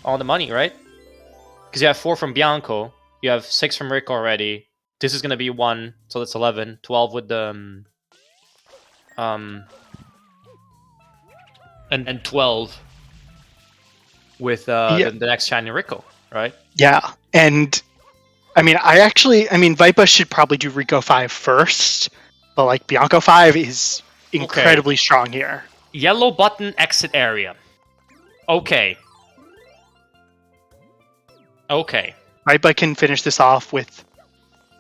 S2: On the money, right? Because you have 4 from Bianco, you have 6 from Rico already. This is gonna be 1, so that's 11. 12 with the and 12 with the next shiny Rico, right?
S1: Yeah, and I mean, Viper should probably do Rico 5 first, but like Bianco 5 is incredibly strong here.
S2: Yellow button exit area. Okay.
S1: Viper can finish this off with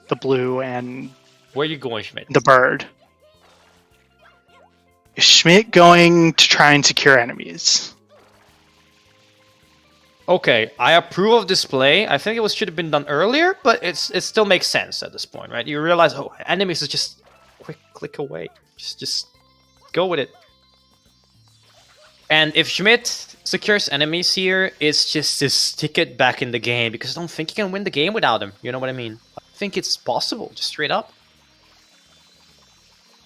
S1: the blue and...
S2: Where are you going, Schmidt?
S1: The bird. Is Schmidt going to try and secure enemies?
S2: Okay, I approve of this play. I think it should have been done earlier, but it still makes sense at this point, right? You realize, oh, enemies is just quick click away. Just go with it. And if Schmidt secures enemies here, it's just to stick it back in the game, because I don't think you can win the game without him. You know what I mean? I think it's possible, just straight up.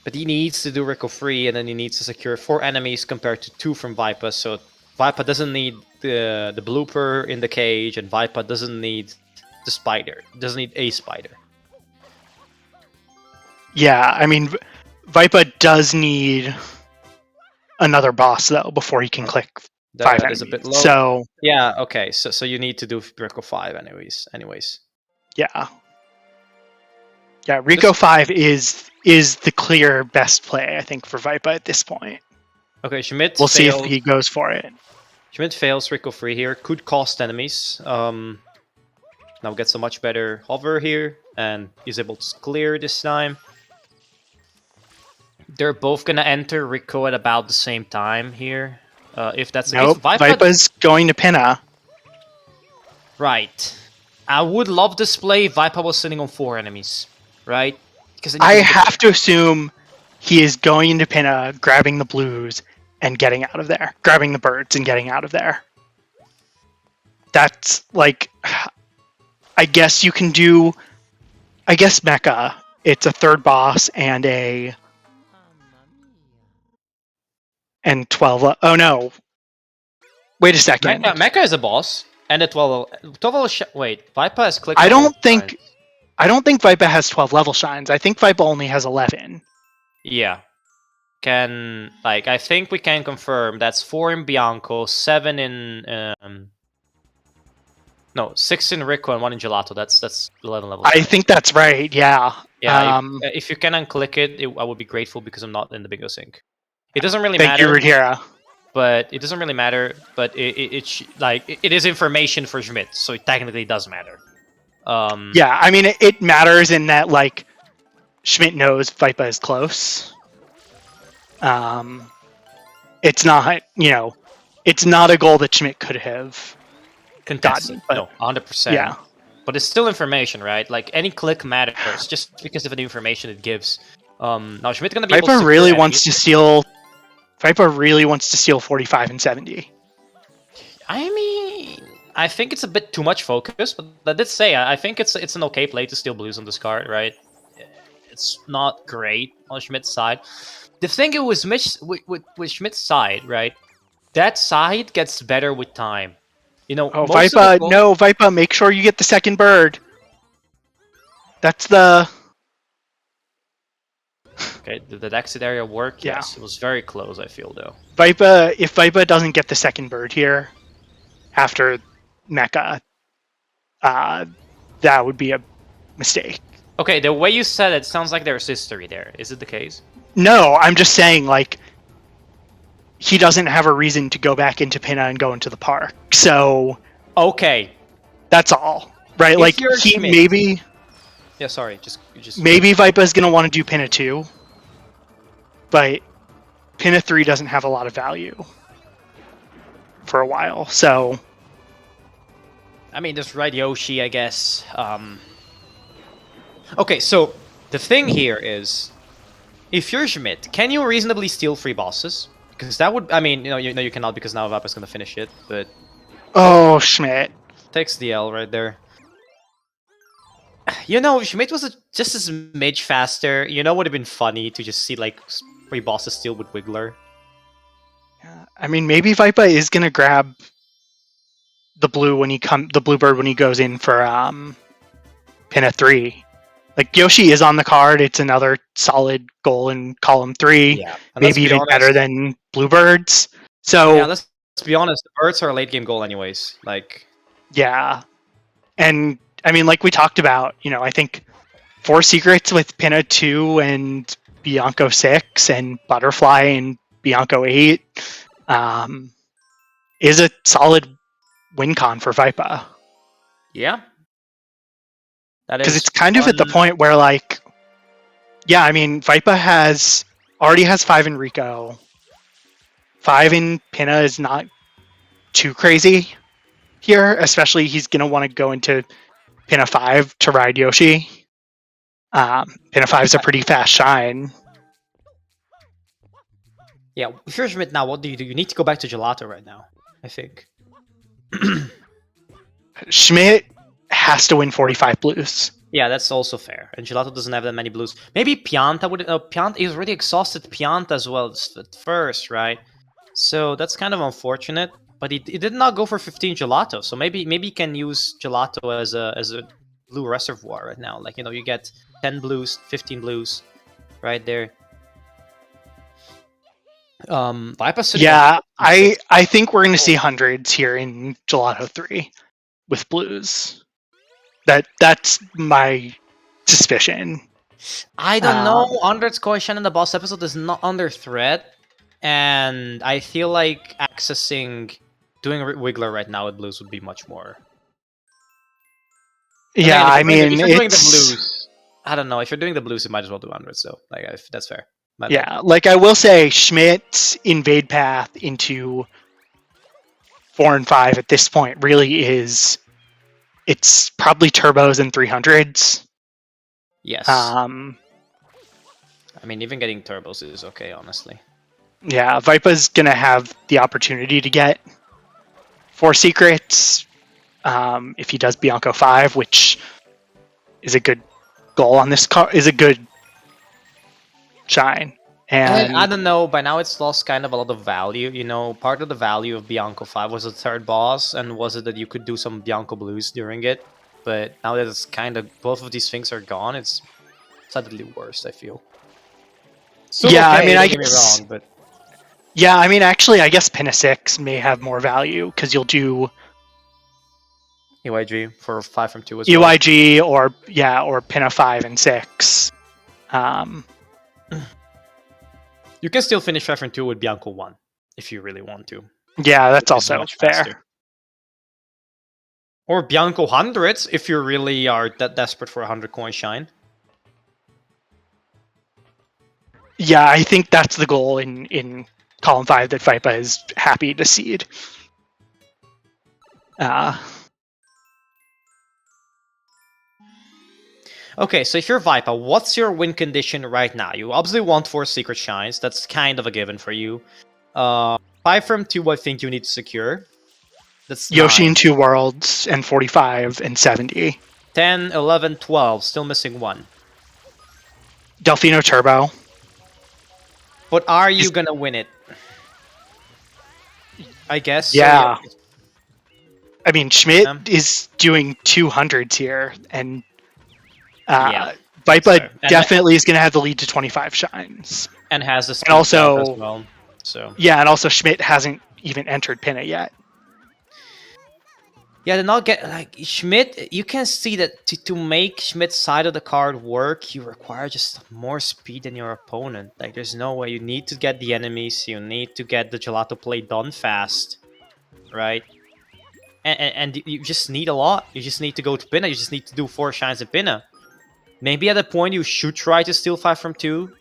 S2: But he needs to do Rico free, and then he needs to secure 4 enemies compared to 2 from Viper, so Viper doesn't need the blooper in the cage, and Viper doesn't need the spider. Doesn't need a spider.
S1: Yeah, I mean, Viper does need another boss though before he can click 5 enemies.
S2: Is a bit low.
S1: So
S2: yeah, okay. So you need to do Rico 5 anyways.
S1: Yeah, Rico 5 is the clear best play, I think, for Viper at this point.
S2: Okay, Schmidt.
S1: We'll see if he goes for it.
S2: Schmidt fails Rico free here. Could cost enemies. Now gets a much better hover here, and he's able to clear this time. They're both gonna enter Rico at about the same time here. If that's the case,
S1: Viper's going to Pinna.
S2: Right. I would love this play. Viper was sitting on 4 enemies, right? Because
S1: I have to assume he is going into Pinna, grabbing the blues, and getting out of there. Grabbing the birds and getting out of there. That's, like... I guess you can do... I guess Mecha. It's a 3rd boss and a... And 12... Oh, no. Wait a second.
S2: Mecha is a boss. And a 12 level... Wait, Viper has clicked...
S1: I don't think Viper has 12 level shines. I think Viper only has 11.
S2: Yeah. I think we can confirm that's 4 in Bianco, 7 in... No, 6 in Rico and 1 in Gelato. That's 11 levels.
S1: I think that's right, yeah.
S2: Yeah, if you can unclick it, I would be grateful, because I'm not in the bingo sync. It doesn't really matter.
S1: Thank you, Rudhira.
S2: But it doesn't really matter, but it is information for Schmidt, so it technically does matter.
S1: Yeah, I mean, it matters in that, like, Schmidt knows Viper is close. It's not, it's not a goal that Schmidt could have
S2: contested. No, 100%.
S1: Yeah.
S2: But it's still information, right? Like, any click matters just because of the information it gives. Now Schmidt's gonna be able to...
S1: Viper really wants to steal 45 and 70.
S2: I mean, I think it's a bit too much focus, but I did say I think it's an okay play to steal blues on this card, right? It's not great on Schmidt's side. The thing it was with Schmidt's side, right? That side gets better with time. You know,
S1: Oh,
S2: most of
S1: Vipa,
S2: the
S1: no, Vipa, make sure you get the second bird. That's the...
S2: Okay, did that exit area work?
S1: Yeah.
S2: Yes, it was very close, I feel, though.
S1: Vipa, if Vipa doesn't get the second bird here after Mecha, that would be a mistake.
S2: Okay, the way you said it sounds like there's history there. Is it the case?
S1: No, I'm just saying, like, he doesn't have a reason to go back into Pinna and go into the park. So...
S2: Okay.
S1: That's all. Right?
S2: If
S1: like,
S2: you're
S1: he
S2: Schmidt-
S1: maybe...
S2: Yeah, sorry, just...
S1: Maybe Vipa's going to want to do Pinna 2. But Pinna 3 doesn't have a lot of value for a while, so...
S2: I mean, there's Red Yoshi, I guess. Okay, so the thing here is, if you're Schmidt, can you reasonably steal 3 bosses? Because that would, I mean, you cannot because now Vapa's gonna finish it, but...
S1: Oh, Schmidt.
S2: Takes the L right there. You know, if Schmidt was just a smidge faster, you know, would have been funny to just see, like, 3 bosses steal with Wiggler.
S1: Yeah, I mean, maybe Vipa is gonna grab the bluebird when he goes in for Pinna 3. Like, Yoshi is on the card. It's another solid goal in column 3.
S2: Yeah,
S1: maybe even better than bluebirds. So
S2: yeah, let's be honest. The birds are a late game goal, anyways. Like,
S1: yeah, and I mean, like we talked about, I think 4 secrets with Pinna 2 and Bianco 6 and Butterfly and Bianco 8 is a solid win con for Vipa.
S2: Yeah.
S1: Because it's kind of at the point where, like, yeah, I mean, Vipa already has 5 in Rico. 5 in Pinna is not too crazy here, especially he's going to want to go into Pinna 5 to ride Yoshi. Pinna 5 is a pretty fast shine.
S2: Yeah, if you're Schmidt now, what do? You need to go back to Gelato right now, I think.
S1: Schmidt has to win 45 blues.
S2: Yeah, that's also fair. And Gelato doesn't have that many blues. Maybe Pianta would... Pianta is already exhausted Pianta as well at first, right? So that's kind of unfortunate. But he did not go for 15 Gelato, so maybe he can use Gelato as a blue reservoir right now. Like, you get 10 blues, 15 blues right there.
S1: Yeah, I think we're going to see hundreds here in Gelato 3 with blues. That's my suspicion.
S2: I don't know. Andret's question in the boss episode is not under threat, and I feel like doing Wiggler right now with blues would be much more.
S1: Yeah, I mean,
S2: if you're doing the blues, I don't know. If you're doing the blues, you might as well do Andret. So, like, if that's fair.
S1: Yeah, like I will say, Schmidt's invade path into 4 and 5 at this point really is. It's probably turbos and 300s.
S2: Yes. I mean, even getting turbos is okay, honestly.
S1: Yeah, Vipa's gonna have the opportunity to get 4 secrets if he does Bianco 5, which is a good goal on this car. Is a good shine. And
S2: I don't know, by now it's lost kind of a lot of value. Part of the value of Bianco 5 was the 3rd boss, and was it that you could do some Bianco blues during it. But now that it's kind of, both of these things are gone, it's suddenly worse, I feel. Still
S1: yeah,
S2: okay,
S1: I mean,
S2: don't get me wrong, but...
S1: Yeah, I mean, actually, I guess Pinna 6 may have more value, because you'll do...
S2: EYG for 5 from 2 as well.
S1: EYG, or Pinna 5 and 6.
S2: You can still finish 5 from 2 with Bianco 1, if you really want to.
S1: Yeah, that's also fair.
S2: Faster. Or Bianco hundreds, if you really are that desperate for a 100 coin shine.
S1: Yeah, I think that's the goal in column 5 that Vipa is happy to seed.
S2: Okay, so if you're Vipa, what's your win condition right now? You obviously want 4 secret shines. That's kind of a given for you. 5 from 2, I think you need to secure. That's
S1: Yoshi
S2: 9.
S1: in 2 Worlds, and 45 and 70.
S2: 10, 11, 12. Still missing 1.
S1: Delfino Turbo.
S2: But are you gonna win it? I guess so.
S1: Yeah. I mean, Schmidt
S2: Yeah.
S1: is doing 200s here, and
S2: Yeah,
S1: Vipa definitely is going to have the lead to 25 shines.
S2: And has the speed
S1: And also,
S2: as well. So
S1: yeah, and also Schmidt hasn't even entered Pinna yet.
S2: yeah, they're not get like Schmidt. You can see that to make Schmidt's side of the card work, you require just more speed than your opponent. Like, there's no way. You need to get the enemies. You need to get the gelato play done fast, right? And you just need a lot. You just need to go to Pinna. You just need to do 4 shines in Pinna. Maybe at a point you should try to steal 5 from 2,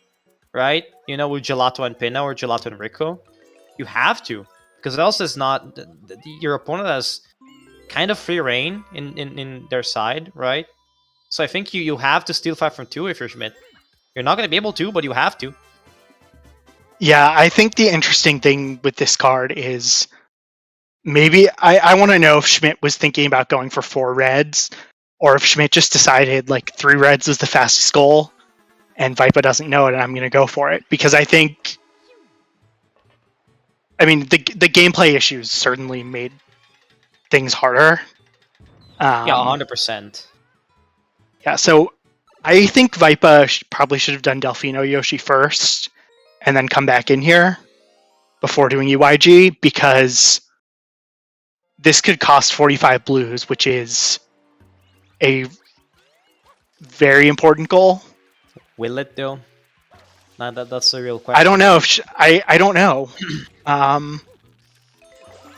S2: right? You know, with Gelato and Pinna or Gelato and Rico. You have to, because else is not your opponent has kind of free reign in their side, right? So I think you have to steal 5 from 2 if you're Schmidt. You're not going to be able to, but you have to.
S1: Yeah, I think the interesting thing with this card is maybe I want to know if Schmidt was thinking about going for 4 reds, or if Schmidt just decided like 3 reds was the fastest goal, and Vipa doesn't know it, and I'm going to go for it. Because I think, I mean, the gameplay issues certainly made things harder.
S2: Yeah, 100%.
S1: Yeah, so I think Vipa probably should have done Delfino Yoshi first, and then come back in here before doing UIG, because this could cost 45 blues, which is a very important goal.
S2: Will it though? Nah, that's a real question.
S1: I don't know if I don't know.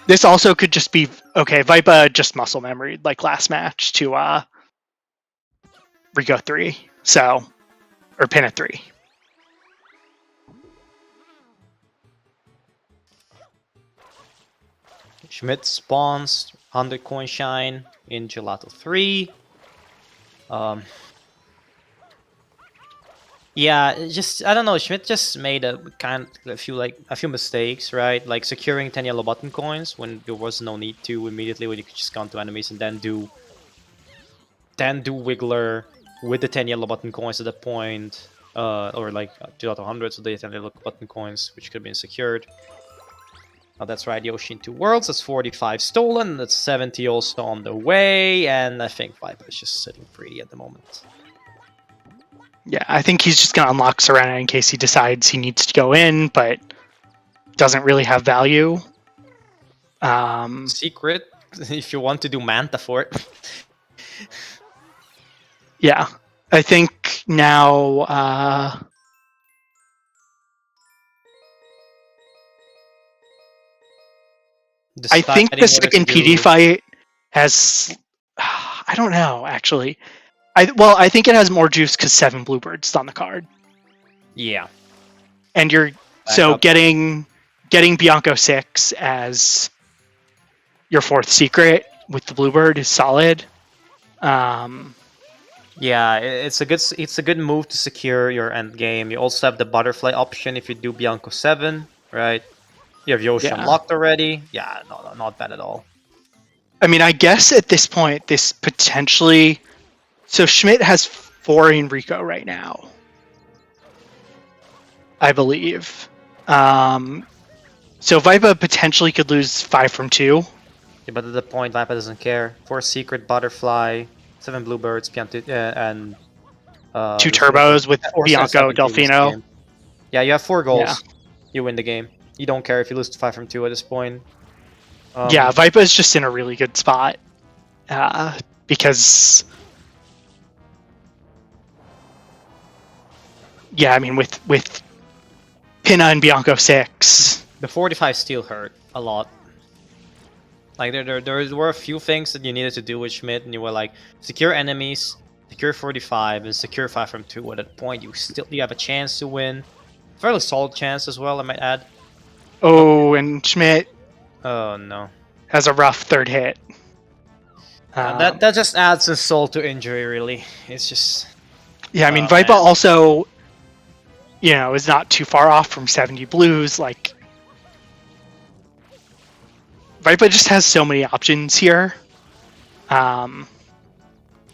S1: This also could just be okay. Vipa just muscle memory like last match to Rico 3, so or Pinna 3.
S2: Schmidt spawns 100 coin shine in Gelato 3. Yeah, just I don't know. Schmidt just made a few mistakes, right? Like securing 10 yellow button coins when there was no need to immediately, when you could just count to enemies and then do Wiggler with the 10 yellow button coins at that point, or like 200, so the 10 yellow button coins, which could have been secured. Oh, that's right, Yoshi in 2 Worlds. That's 45 stolen. That's 70 also on the way, and I think Viper is just sitting pretty at the moment.
S1: Yeah, I think he's just gonna unlock Serena in case he decides he needs to go in, but doesn't really have value.
S2: Secret, if you want to do Manta for it.
S1: Yeah, I think now. I think the second PD fight has. I don't know, actually. I think it has more juice because 7 bluebirds on the card.
S2: Yeah.
S1: And you're getting Bianco 6 as your 4th secret with the bluebird is solid.
S2: Yeah, it's a good move to secure your end game. You also have the butterfly option if you do Bianco 7, right? You have Yoshi unlocked already. Yeah, no, not bad at all.
S1: I mean, I guess at this point, this potentially. So Schmidt has 4 in Rico right now, I believe. So Vipa potentially could lose 5 from 2.
S2: Yeah, but at the point, Vipa doesn't care. 4 secret, butterfly, 7 bluebirds, and
S1: 2 turbos with Bianco, Delfino.
S2: Yeah, you have 4 goals. Yeah. You win the game. You don't care if you lose 5 from 2 at this point.
S1: Yeah, Vipa is just in a really good spot because. Yeah, I mean, with Pinna and Bianco 6.
S2: The 45 still hurt a lot. Like, there were a few things that you needed to do with Schmidt, and you were like, secure enemies, secure 45, and secure 5 from 2. At that point, you have a chance to win. Fairly solid chance as well, I might add.
S1: Oh, and Schmidt.
S2: Oh, no.
S1: Has a rough 3rd hit.
S2: That just adds insult to injury, really. It's just...
S1: Yeah, I mean, Vipa also... is not too far off from 70 blues. Like, Vipa just has so many options here.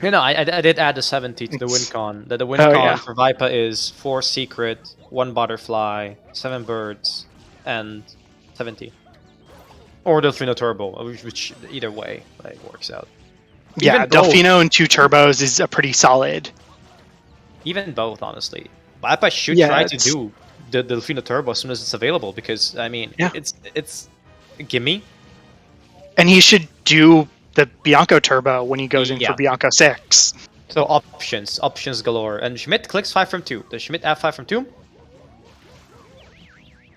S2: You know, I did add the 70 to the win con. The win
S1: Oh,
S2: con
S1: yeah.
S2: for Vipa is 4 secret, 1 butterfly, 7 birds, and 70. Or Delfino Turbo, which either way like works out.
S1: Yeah,
S2: Even both.
S1: Delfino and 2 turbos is a pretty solid.
S2: Even both, honestly. Vipa should
S1: Yeah,
S2: try to do the Delfino Turbo as soon as it's available, because I mean,
S1: Yeah.
S2: it's a gimme.
S1: And he should do the Bianco turbo when he goes in
S2: Yeah.
S1: for Bianco 6.
S2: So options galore. And Schmidt clicks 5 from 2. Does Schmidt have 5 from 2?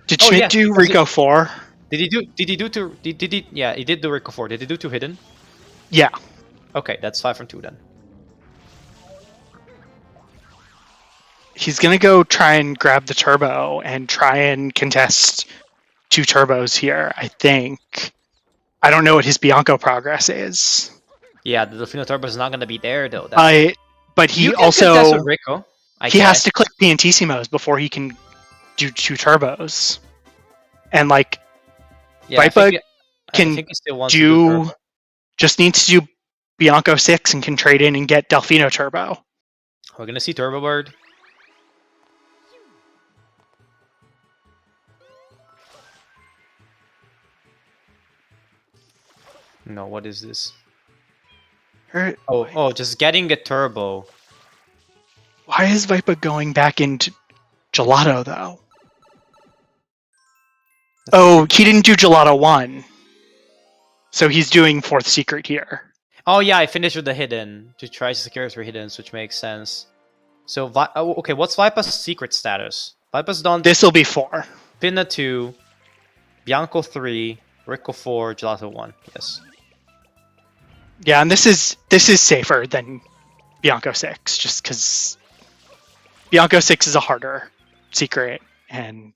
S1: Did
S2: Oh,
S1: Schmidt
S2: yes,
S1: do
S2: because
S1: Rico 4?
S2: Did he do two? Did he? Yeah, he did do Rico 4. Did he do 2 hidden?
S1: Yeah.
S2: Okay, that's 5 from 2 then.
S1: He's going to go try and grab the turbo and try and contest 2 turbos here, I think. I don't know what his Bianco progress is.
S2: Yeah, the Delfino Turbo is not going to be there though.
S1: But he
S2: you can contest
S1: also
S2: with Rico,
S1: he has to click Piantissimos before he can do 2 turbos. And like Vipa can do just needs to do Bianco 6 and can trade in and get Delfino Turbo.
S2: We're gonna see Turbo Bird. No, what is this? Oh, just getting a turbo.
S1: Why is Vipa going back into Gelato though? Oh, he didn't do Gelato 1. So he's doing 4th secret here.
S2: Oh yeah, I finished with the hidden to try to secure through hiddens, which makes sense. So okay, what's Vipa's secret status? Vipa's done.
S1: This will be 4.
S2: Pinna 2, Bianco 3, Rico 4, Gelato 1. Yes.
S1: Yeah, and this is safer than Bianco 6, just because Bianco 6 is a harder secret, and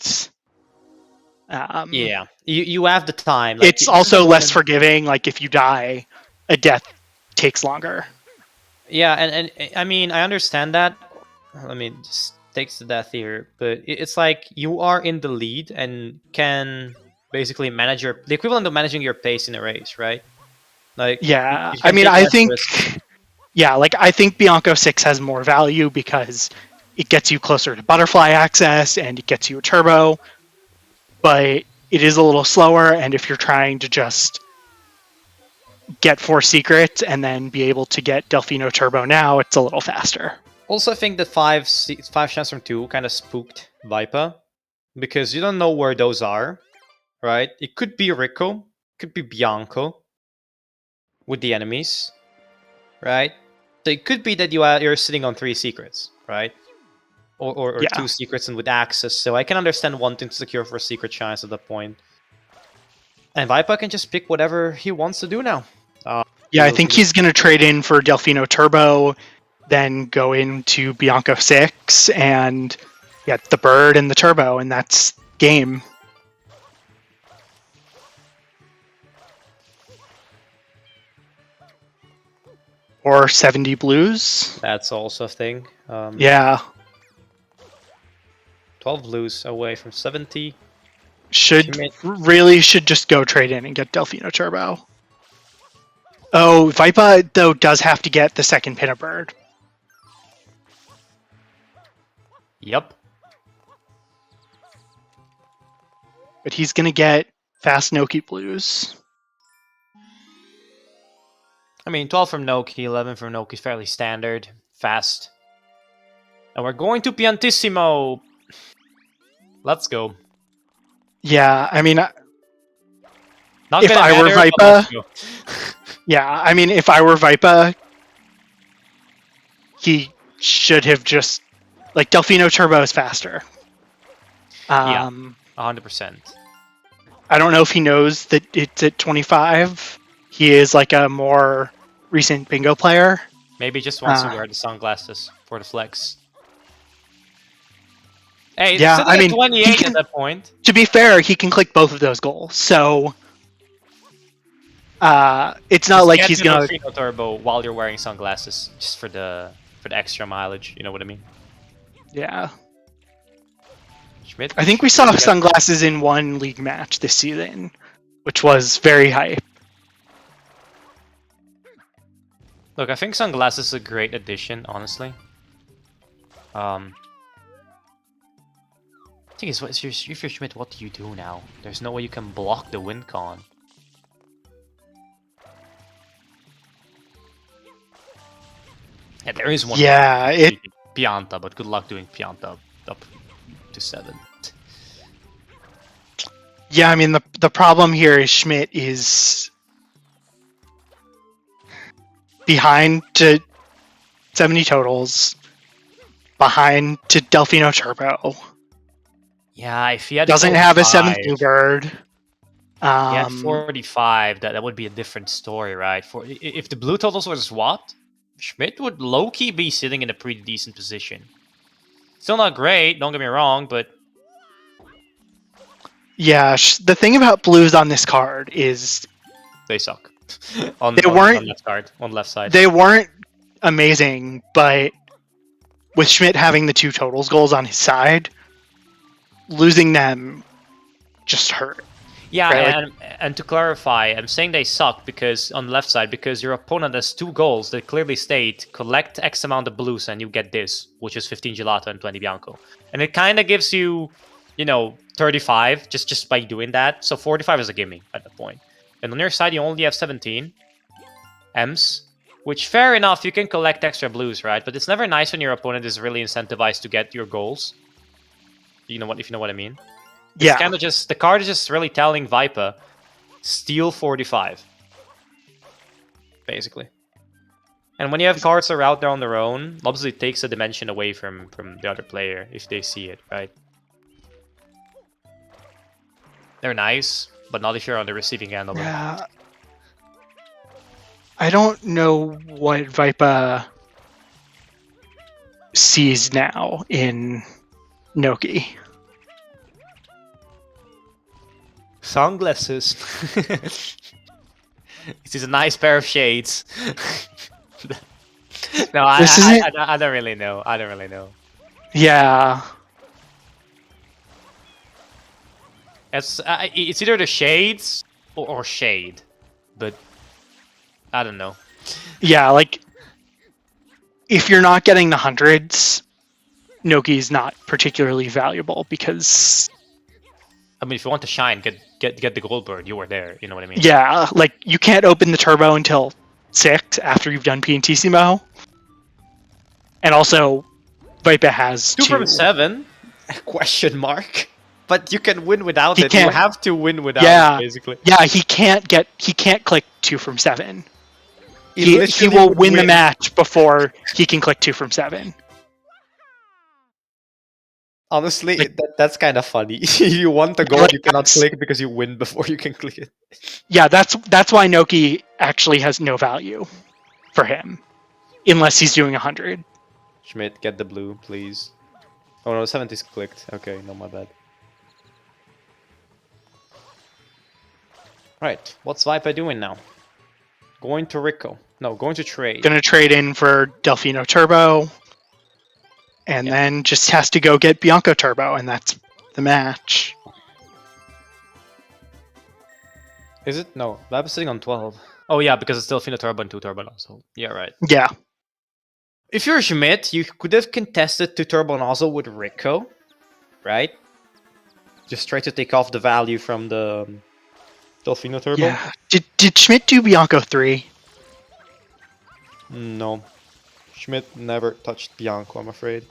S2: yeah, you have the time.
S1: Like, it's also less forgiving. Like if you die, a death takes longer.
S2: Yeah, and I mean I understand that. I mean, just takes the death here, but it's like you are in the lead and can basically manage the equivalent of managing your pace in a race, right? Like,
S1: yeah, I mean, I think, yeah, like I think Bianco 6 has more value because it gets you closer to butterfly access and it gets you a turbo, but it is a little slower. And if you're trying to just get 4 secrets and then be able to get Delfino Turbo now, it's a little faster.
S2: Also, I think that 5 chance from 2 kind of spooked Vipa because you don't know where those are, right? It could be Rico, could be Bianco with the enemies, right? So it could be that you're sitting on 3 secrets, right? Or yeah. 2 secrets and with access. So I can understand wanting to secure for a secret chance at that point. And Vipa can just pick whatever he wants to do now.
S1: Yeah, I think he's going to trade in for Delfino Turbo, then go into Bianco 6 and get the bird and the turbo, and that's game. Or 70 blues.
S2: That's also a thing.
S1: Yeah.
S2: 12 blues away from 70.
S1: Should just go trade in and get Delfino Turbo. Oh, Vipa, though, does have to get the second Pinna Bird.
S2: Yep.
S1: But he's going to get fast Noki blues.
S2: I mean, 12 from Noki, 11 from Noki is fairly standard, fast. And we're going to Piantissimo! Let's go.
S1: Yeah, I mean,
S2: Not
S1: if I were Vipa... Yeah, I mean, if I were Vipa, he should have just... Like, Delfino Turbo is faster.
S2: Yeah, 100%.
S1: I don't know if he knows that it's at 25. He is like a more recent bingo player.
S2: Maybe just wants to wear the sunglasses for the flex. Hey,
S1: yeah, I mean,
S2: 28 at that point.
S1: To be fair, he can click both of those goals, so it's not like he's gonna
S2: turbo while you're wearing sunglasses just for the extra mileage. You know what I mean?
S1: Yeah.
S2: Schmidt,
S1: I think we saw sunglasses in one league match this season. which was very hype.
S2: Look, I think Sunglasses is a great addition, honestly. Thing is, if you're Schmidt, what do you do now? There's no way you can block the win con. Yeah, there is one.
S1: Yeah,
S2: Pianta, but good luck doing Pianta up to 7.
S1: Yeah, I mean the problem here is Schmidt is behind to 70 totals, behind to Delfino Turbo.
S2: Yeah, if he had
S1: doesn't
S2: 45,
S1: have a 7th Bluebird.
S2: He had 45. That would be a different story, right? If the blue totals were swapped, Schmidt would low-key be sitting in a pretty decent position. Still not great, don't get me wrong, but...
S1: Yeah, the thing about blues on this card is...
S2: They suck.
S1: on
S2: left side.
S1: They weren't amazing, but with Schmidt having the 2 totals goals on his side, losing them just hurt.
S2: Yeah, right? and to clarify, I'm saying they suck because on the left side, because your opponent has 2 goals that clearly state collect X amount of blues and you get this, which is 15 Gelato and 20 Bianco. And it kind of gives you, 35 just by doing that. So 45 is a gimme at that point. And on your side, you only have 17 M's, which fair enough, you can collect extra blues, right? But it's never nice when your opponent is really incentivized to get your goals. If you know what I mean. It's kind of just, the card is just really telling Viper, steal 45. Basically. And when you have cards that are out there on their own, obviously it takes a dimension away from the other player if they see it, right? They're nice, but not if you're on the receiving end of it.
S1: Yeah. I don't know what Viper sees now in Noki.
S2: Sunglasses. This is a nice pair of shades. No, I don't really know. I don't really know.
S1: Yeah.
S2: It's either the shades or shade, but I don't know.
S1: Yeah, like if you're not getting the hundreds, Noki's not particularly valuable because.
S2: I mean, if you want to shine, get the Goldbird. You were there. You know what I mean?
S1: Yeah, like you can't open the turbo until 6 after you've done Piantissimo. And also, Viper has
S2: 2 from 7? Question mark. But you can win without it.
S1: You
S2: have to win without it, basically.
S1: Yeah, he can't click 2 from 7. He will win the match before he can click 2 from 7.
S2: Honestly, that's kind of funny. If you want the goal, you cannot click because you win before you can click it.
S1: Yeah, that's why Noki actually has no value for him, unless he's doing 100.
S2: Schmidt, get the blue, please. Oh no, 70's clicked. Okay, no, my bad. Right, what's Viper doing now? Going to Rico. No, going to trade.
S1: Gonna trade in for Delfino Turbo. And then just has to go get Bianco Turbo, and that's the match.
S2: Is it? No, Viper's sitting on 12. Oh yeah, because it's Delfino Turbo and 2 Turbo Nozzle. Yeah, right.
S1: Yeah.
S2: If you're Schmidt, you could have contested 2 Turbo Nozzle with Rico, right? Just try to take off the value from the Delfino Turbo.
S1: Yeah. Did Schmidt do Bianco 3?
S2: No. Schmidt never touched Bianco, I'm afraid.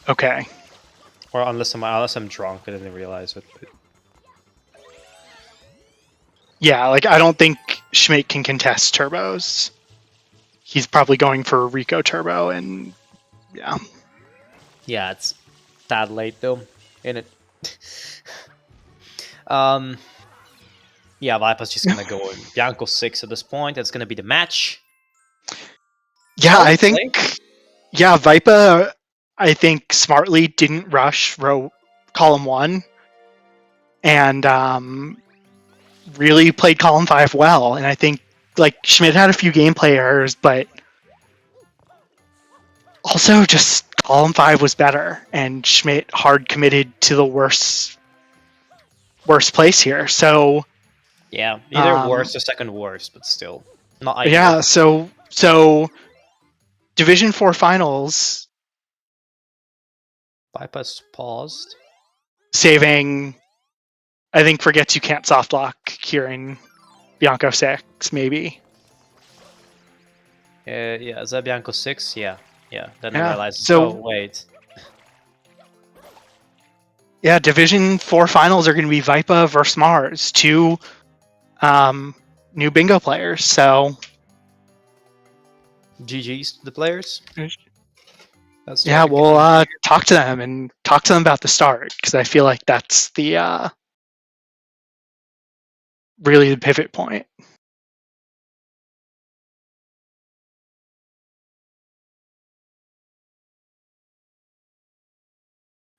S1: Okay.
S2: Or unless I'm drunk, I didn't realize it.
S1: Yeah, like I don't think Schmidt can contest turbos. He's probably going for Rico Turbo, and yeah.
S2: Yeah, it's that late though, ain't it? Yeah, Viper's just gonna go in Bianco 6 at this point. That's gonna be the match.
S1: Yeah, I think. Yeah, Viper, I think smartly didn't rush column 1, and really played column 5 well. And I think like Schmidt had a few gameplay errors, but also just column 5 was better, and Schmidt hard committed to the worst worst place here. So
S2: yeah, either worst or second worst, but still not ideal.
S1: Yeah, so Division 4 finals.
S2: Bypass paused.
S1: Saving, I think, forgets you can't softlock Kieran Bianco 6, maybe.
S2: Yeah, is that Bianco 6? Yeah. Then
S1: Yeah,
S2: I realized,
S1: so-
S2: oh, wait.
S1: Yeah, Division 4 finals are going to be Vipa versus Mars, two new bingo players. So
S2: GG's to the players. That's
S1: yeah, we'll talk to them about the start, because I feel like that's the really the pivot point.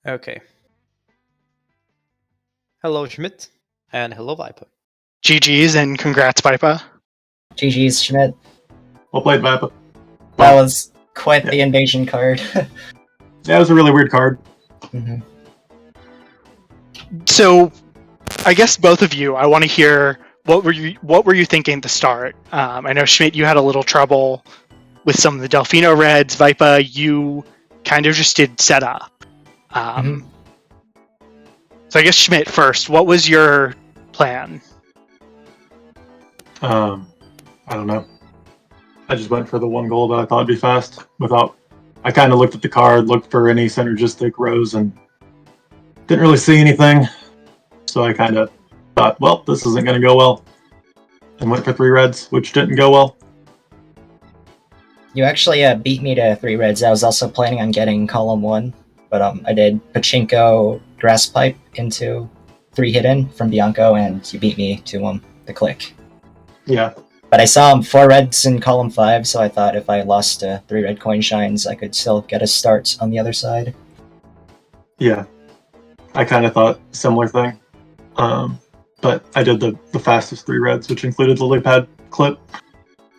S2: Okay. Hello, Schmidt, and hello, Vipa.
S1: GG's and congrats, Vipa.
S3: GG's, Schmidt.
S4: Well played, Vipa.
S3: That was quite the invasion card.
S4: Yeah, it was a really weird card.
S3: Mm-hmm.
S1: So, I guess both of you, I want to hear what were you thinking at the start. I know Schmidt, you had a little trouble with some of the Delfino reds. Vipa, you kind of just did setup. So I guess Schmidt first. What was your plan?
S4: I don't know. I just went for the one goal that I thought would be fast. I kind of looked at the card, looked for any synergistic rows, and didn't really see anything. So I kind of thought, well, this isn't going to go well, and went for 3 reds, which didn't go well.
S3: You actually beat me to 3 reds. I was also planning on getting column 1, but I did Pachinko Grass Pipe into 3 hidden from Bianco, and you beat me to the click.
S4: Yeah.
S3: But I saw 4 reds in column 5, so I thought if I lost 3 red coin shines, I could still get a start on the other side.
S4: Yeah. I kind of thought similar thing. But I did the fastest 3 reds, which included the lily pad clip,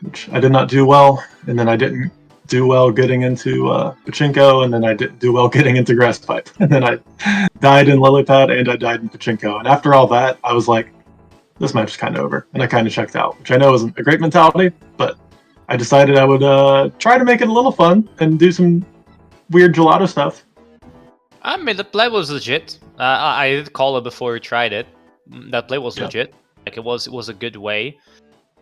S4: which I did not do well, and then I didn't do well getting into Pachinko, and then I didn't do well getting into Grass Pipe. And then I died in lily pad, and I died in Pachinko. And after all that, I was like, this match is kind of over, and I kind of checked out, which I know isn't a great mentality, but I decided I would try to make it a little fun and do some weird gelato stuff.
S2: I mean, the play was legit. I did call it before we tried it. That play was legit. Like, it was a good way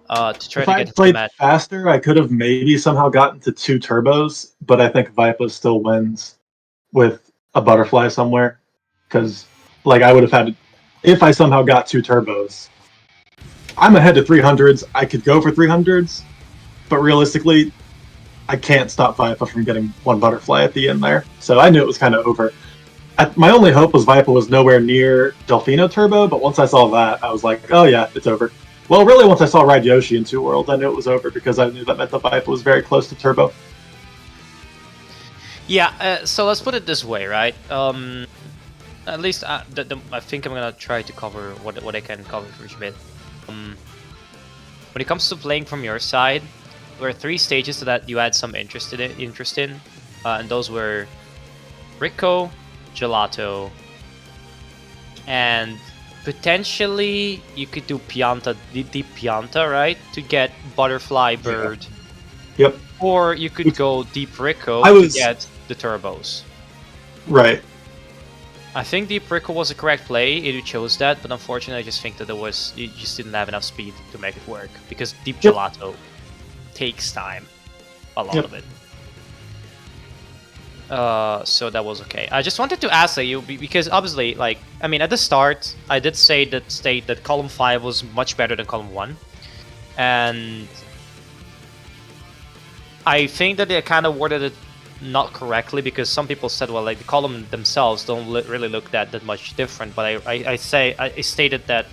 S2: to try
S4: If
S2: to
S4: I
S2: get
S4: had played
S2: the match
S4: faster, I could have maybe somehow gotten to 2 turbos, but I think Vipa still wins with a butterfly somewhere, because like I would have had, if I somehow got 2 turbos, I'm ahead to 300s. I could go for 300s, but realistically, I can't stop Vipa from getting 1 butterfly at the end there. So I knew it was kind of over. My only hope was Vipa was nowhere near Delfino Turbo, but once I saw that, I was like, oh yeah, it's over. Well, really, once I saw Ride Yoshi in 2 Worlds, I knew it was over, because I knew that meant the Vipa was very close to Turbo.
S2: Yeah, so let's put it this way, right? At least I think I'm gonna try to cover what I can cover for Schmidt. When it comes to playing from your side, there were 3 stages that you had some interest in, and those were Rico, Gelato, and potentially you could do Pianta, Deep Pianta, right, to get Butterfly Bird.
S4: Yeah. Yep.
S2: Or you could go Deep Rico to get the turbos.
S4: Right.
S2: I think Deep Rico was a correct play if you chose that, but unfortunately I just think that you just didn't have enough speed to make it work, because Deep Gelato takes time, a lot of it. So that was okay. I just wanted to ask you, because obviously, like, I mean, at the start, I did state that column 5 was much better than column 1, and I think that they kind of worded it not correctly, because some people said, well, like, the column themselves don't really look that much different, but I stated that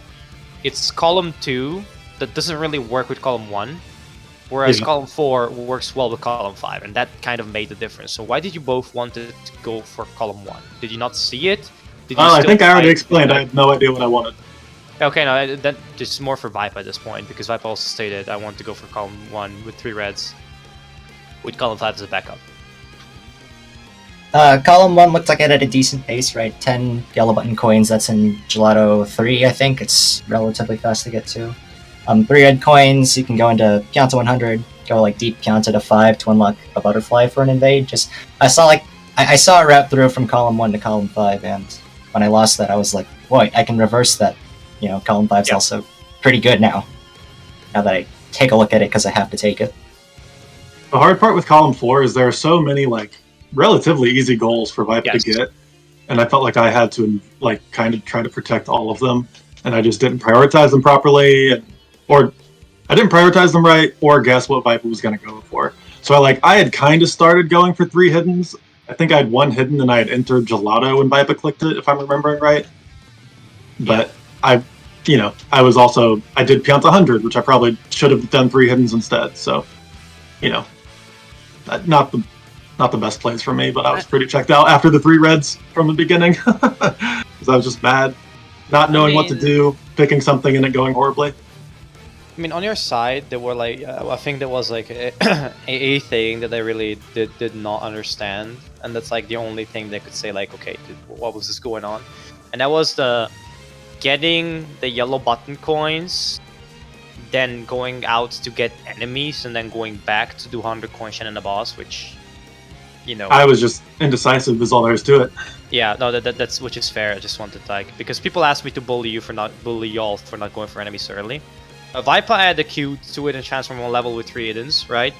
S2: it's column 2 that doesn't really work with column 1, whereas column 4 works well with column 5, and that kind of made the difference. So why did you both want to go for column 1? Did you not see it?
S4: I think I already explained. I had no idea what I wanted.
S2: Okay, no, that just more for Vipa at this point, because Vipa also stated I want to go for column 1 with 3 reds, with column 5 as a backup.
S3: Column 1 looked like it had a decent pace, right? 10 yellow button coins, that's in Gelato 3, I think. It's relatively fast to get to. 3 red coins, you can go into Pianta 100, go like deep Pianta to 5 to unlock a butterfly for an invade. I saw a route through from column 1 to column 5, and when I lost that, I was like, boy, I can reverse that. You know, column 5's also pretty good now that I take a look at it because I have to take it.
S4: The hard part with column 4 is there are so many like relatively easy goals for Viper to get, and I felt like I had to like kind of try to protect all of them, and I just didn't prioritize them properly, or I didn't prioritize them right, or guess what Viper was going to go for. So I had kind of started going for 3 hiddens. I think I had 1 hidden and I had entered Gelato when Viper clicked it, if I'm remembering right. But I did Pianta 100, which I probably should have done 3 hiddens instead. So, not the best plays for me, but I was pretty checked out after the 3 reds from the beginning because I was just mad, not knowing what to do, picking something and it going horribly.
S2: I mean, on your side, there were like I think there was like a thing that I really did not understand, and that's like the only thing they could say like, okay, what was this going on? And that was the getting the yellow button coins, then going out to get enemies, and then going back to do 100 coin Shen in the boss, which,
S4: I was just indecisive is all there is to it.
S2: Yeah, no, that's which is fair. I just wanted because people asked me to bully y'all for not going for enemies so early. Viper had the Q to it and transform on level with 3 hiddens, right?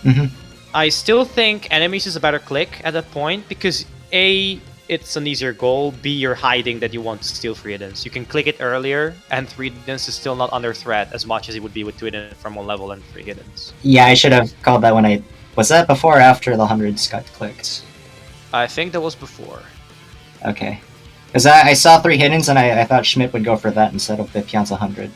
S3: Mm-hmm.
S2: I still think enemies is a better click at that point because A, it's an easier goal, B, you're hiding that you want to steal 3 hiddens. You can click it earlier, and 3 hiddens is still not under threat as much as it would be with 2 hiddens from 1 level and 3 hiddens.
S3: Yeah, I should have called that when I... Was that before or after the 100s got clicked?
S2: I think that was before.
S3: Okay. Because I saw 3 hiddens and I thought Schmidt would go for that instead of the Pianta 100.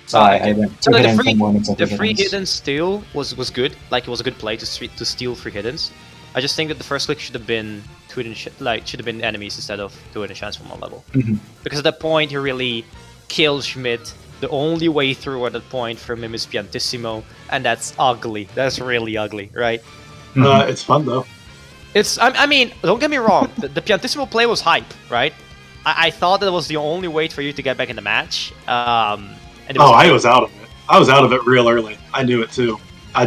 S3: So I went 2 hiddens and 1 into 3
S2: The 3
S3: hiddens.
S2: hidden steal was good. Like, it was a good play to steal 3 hiddens. I just think that the first click should have been 2 hidden should have been enemies instead of 2 hidden transform on level.
S3: Mm-hmm.
S2: Because at that point you really kill Schmidt. The only way through at that point from him is Piantissimo, and that's ugly. That's really ugly, right?
S3: Mm-hmm.
S4: It's fun though.
S2: I mean, don't get me wrong. The Piantissimo play was hype, right? I thought that was the only way for you to get back in the match. I
S4: was out of it. I was out of it real early. I knew it too. I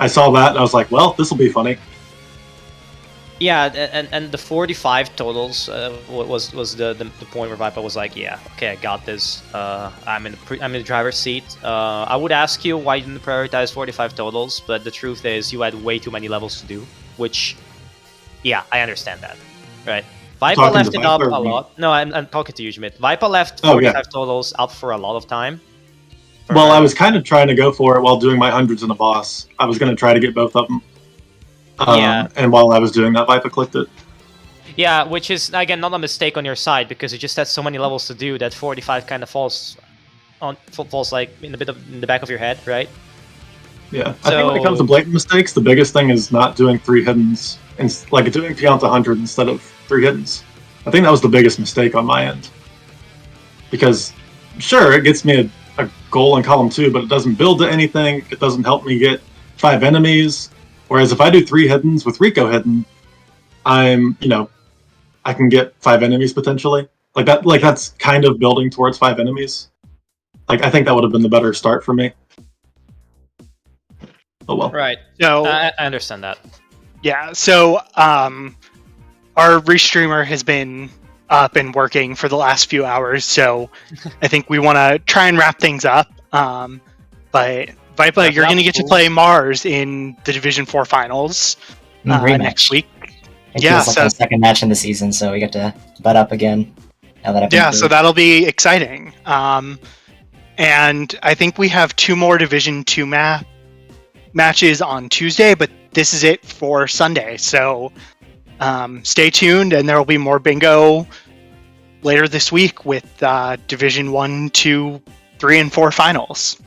S4: saw that and I was like, well, this will be funny.
S2: Yeah, and the 45 totals was the point where Viper was like, yeah, okay, I got this. I'm in the driver's seat. I would ask you why you didn't prioritize 45 totals, but the truth is you had way too many levels to do. Which, yeah, I understand that, right? Viper left it up a lot. No, I'm talking to you, Schmidt. Viper left 45 totals up for a lot of time.
S4: Well, I was kind of trying to go for it while doing my 100s in a boss. I was going to try to get both of them. And while I was doing that, Viper clicked it.
S2: Yeah, which is, again, not a mistake on your side, because you just had so many levels to do that 45 kind of falls like in the back of your head, right?
S4: Yeah, I think when it comes to blatant mistakes, the biggest thing is not doing 3 hiddens, and like doing Pianta 100 instead of 3 hiddens. I think that was the biggest mistake on my end. Because, sure, it gets me a goal in column 2, but it doesn't build to anything, it doesn't help me get 5 enemies. Whereas if I do 3 hiddens with Rico hidden, I can get 5 enemies potentially. That's kind of building towards 5 enemies. Like, I think that would have been the better start for me. Oh well.
S2: Right.
S1: So
S2: I understand that.
S1: Yeah. So our restreamer has been up and working for the last few hours, so I think we want to try and wrap things up. But Vipa, you're going to get to play Mars in the Division 4 finals next week.
S3: It feels like the second match in the season, so we get to bet up again. Now that I've been
S1: so that'll be exciting. And I think we have 2 more Division 2 matches on Tuesday, but this is it for Sunday. So stay tuned, and there will be more bingo later this week with Division 1, 2, 3, and 4 finals.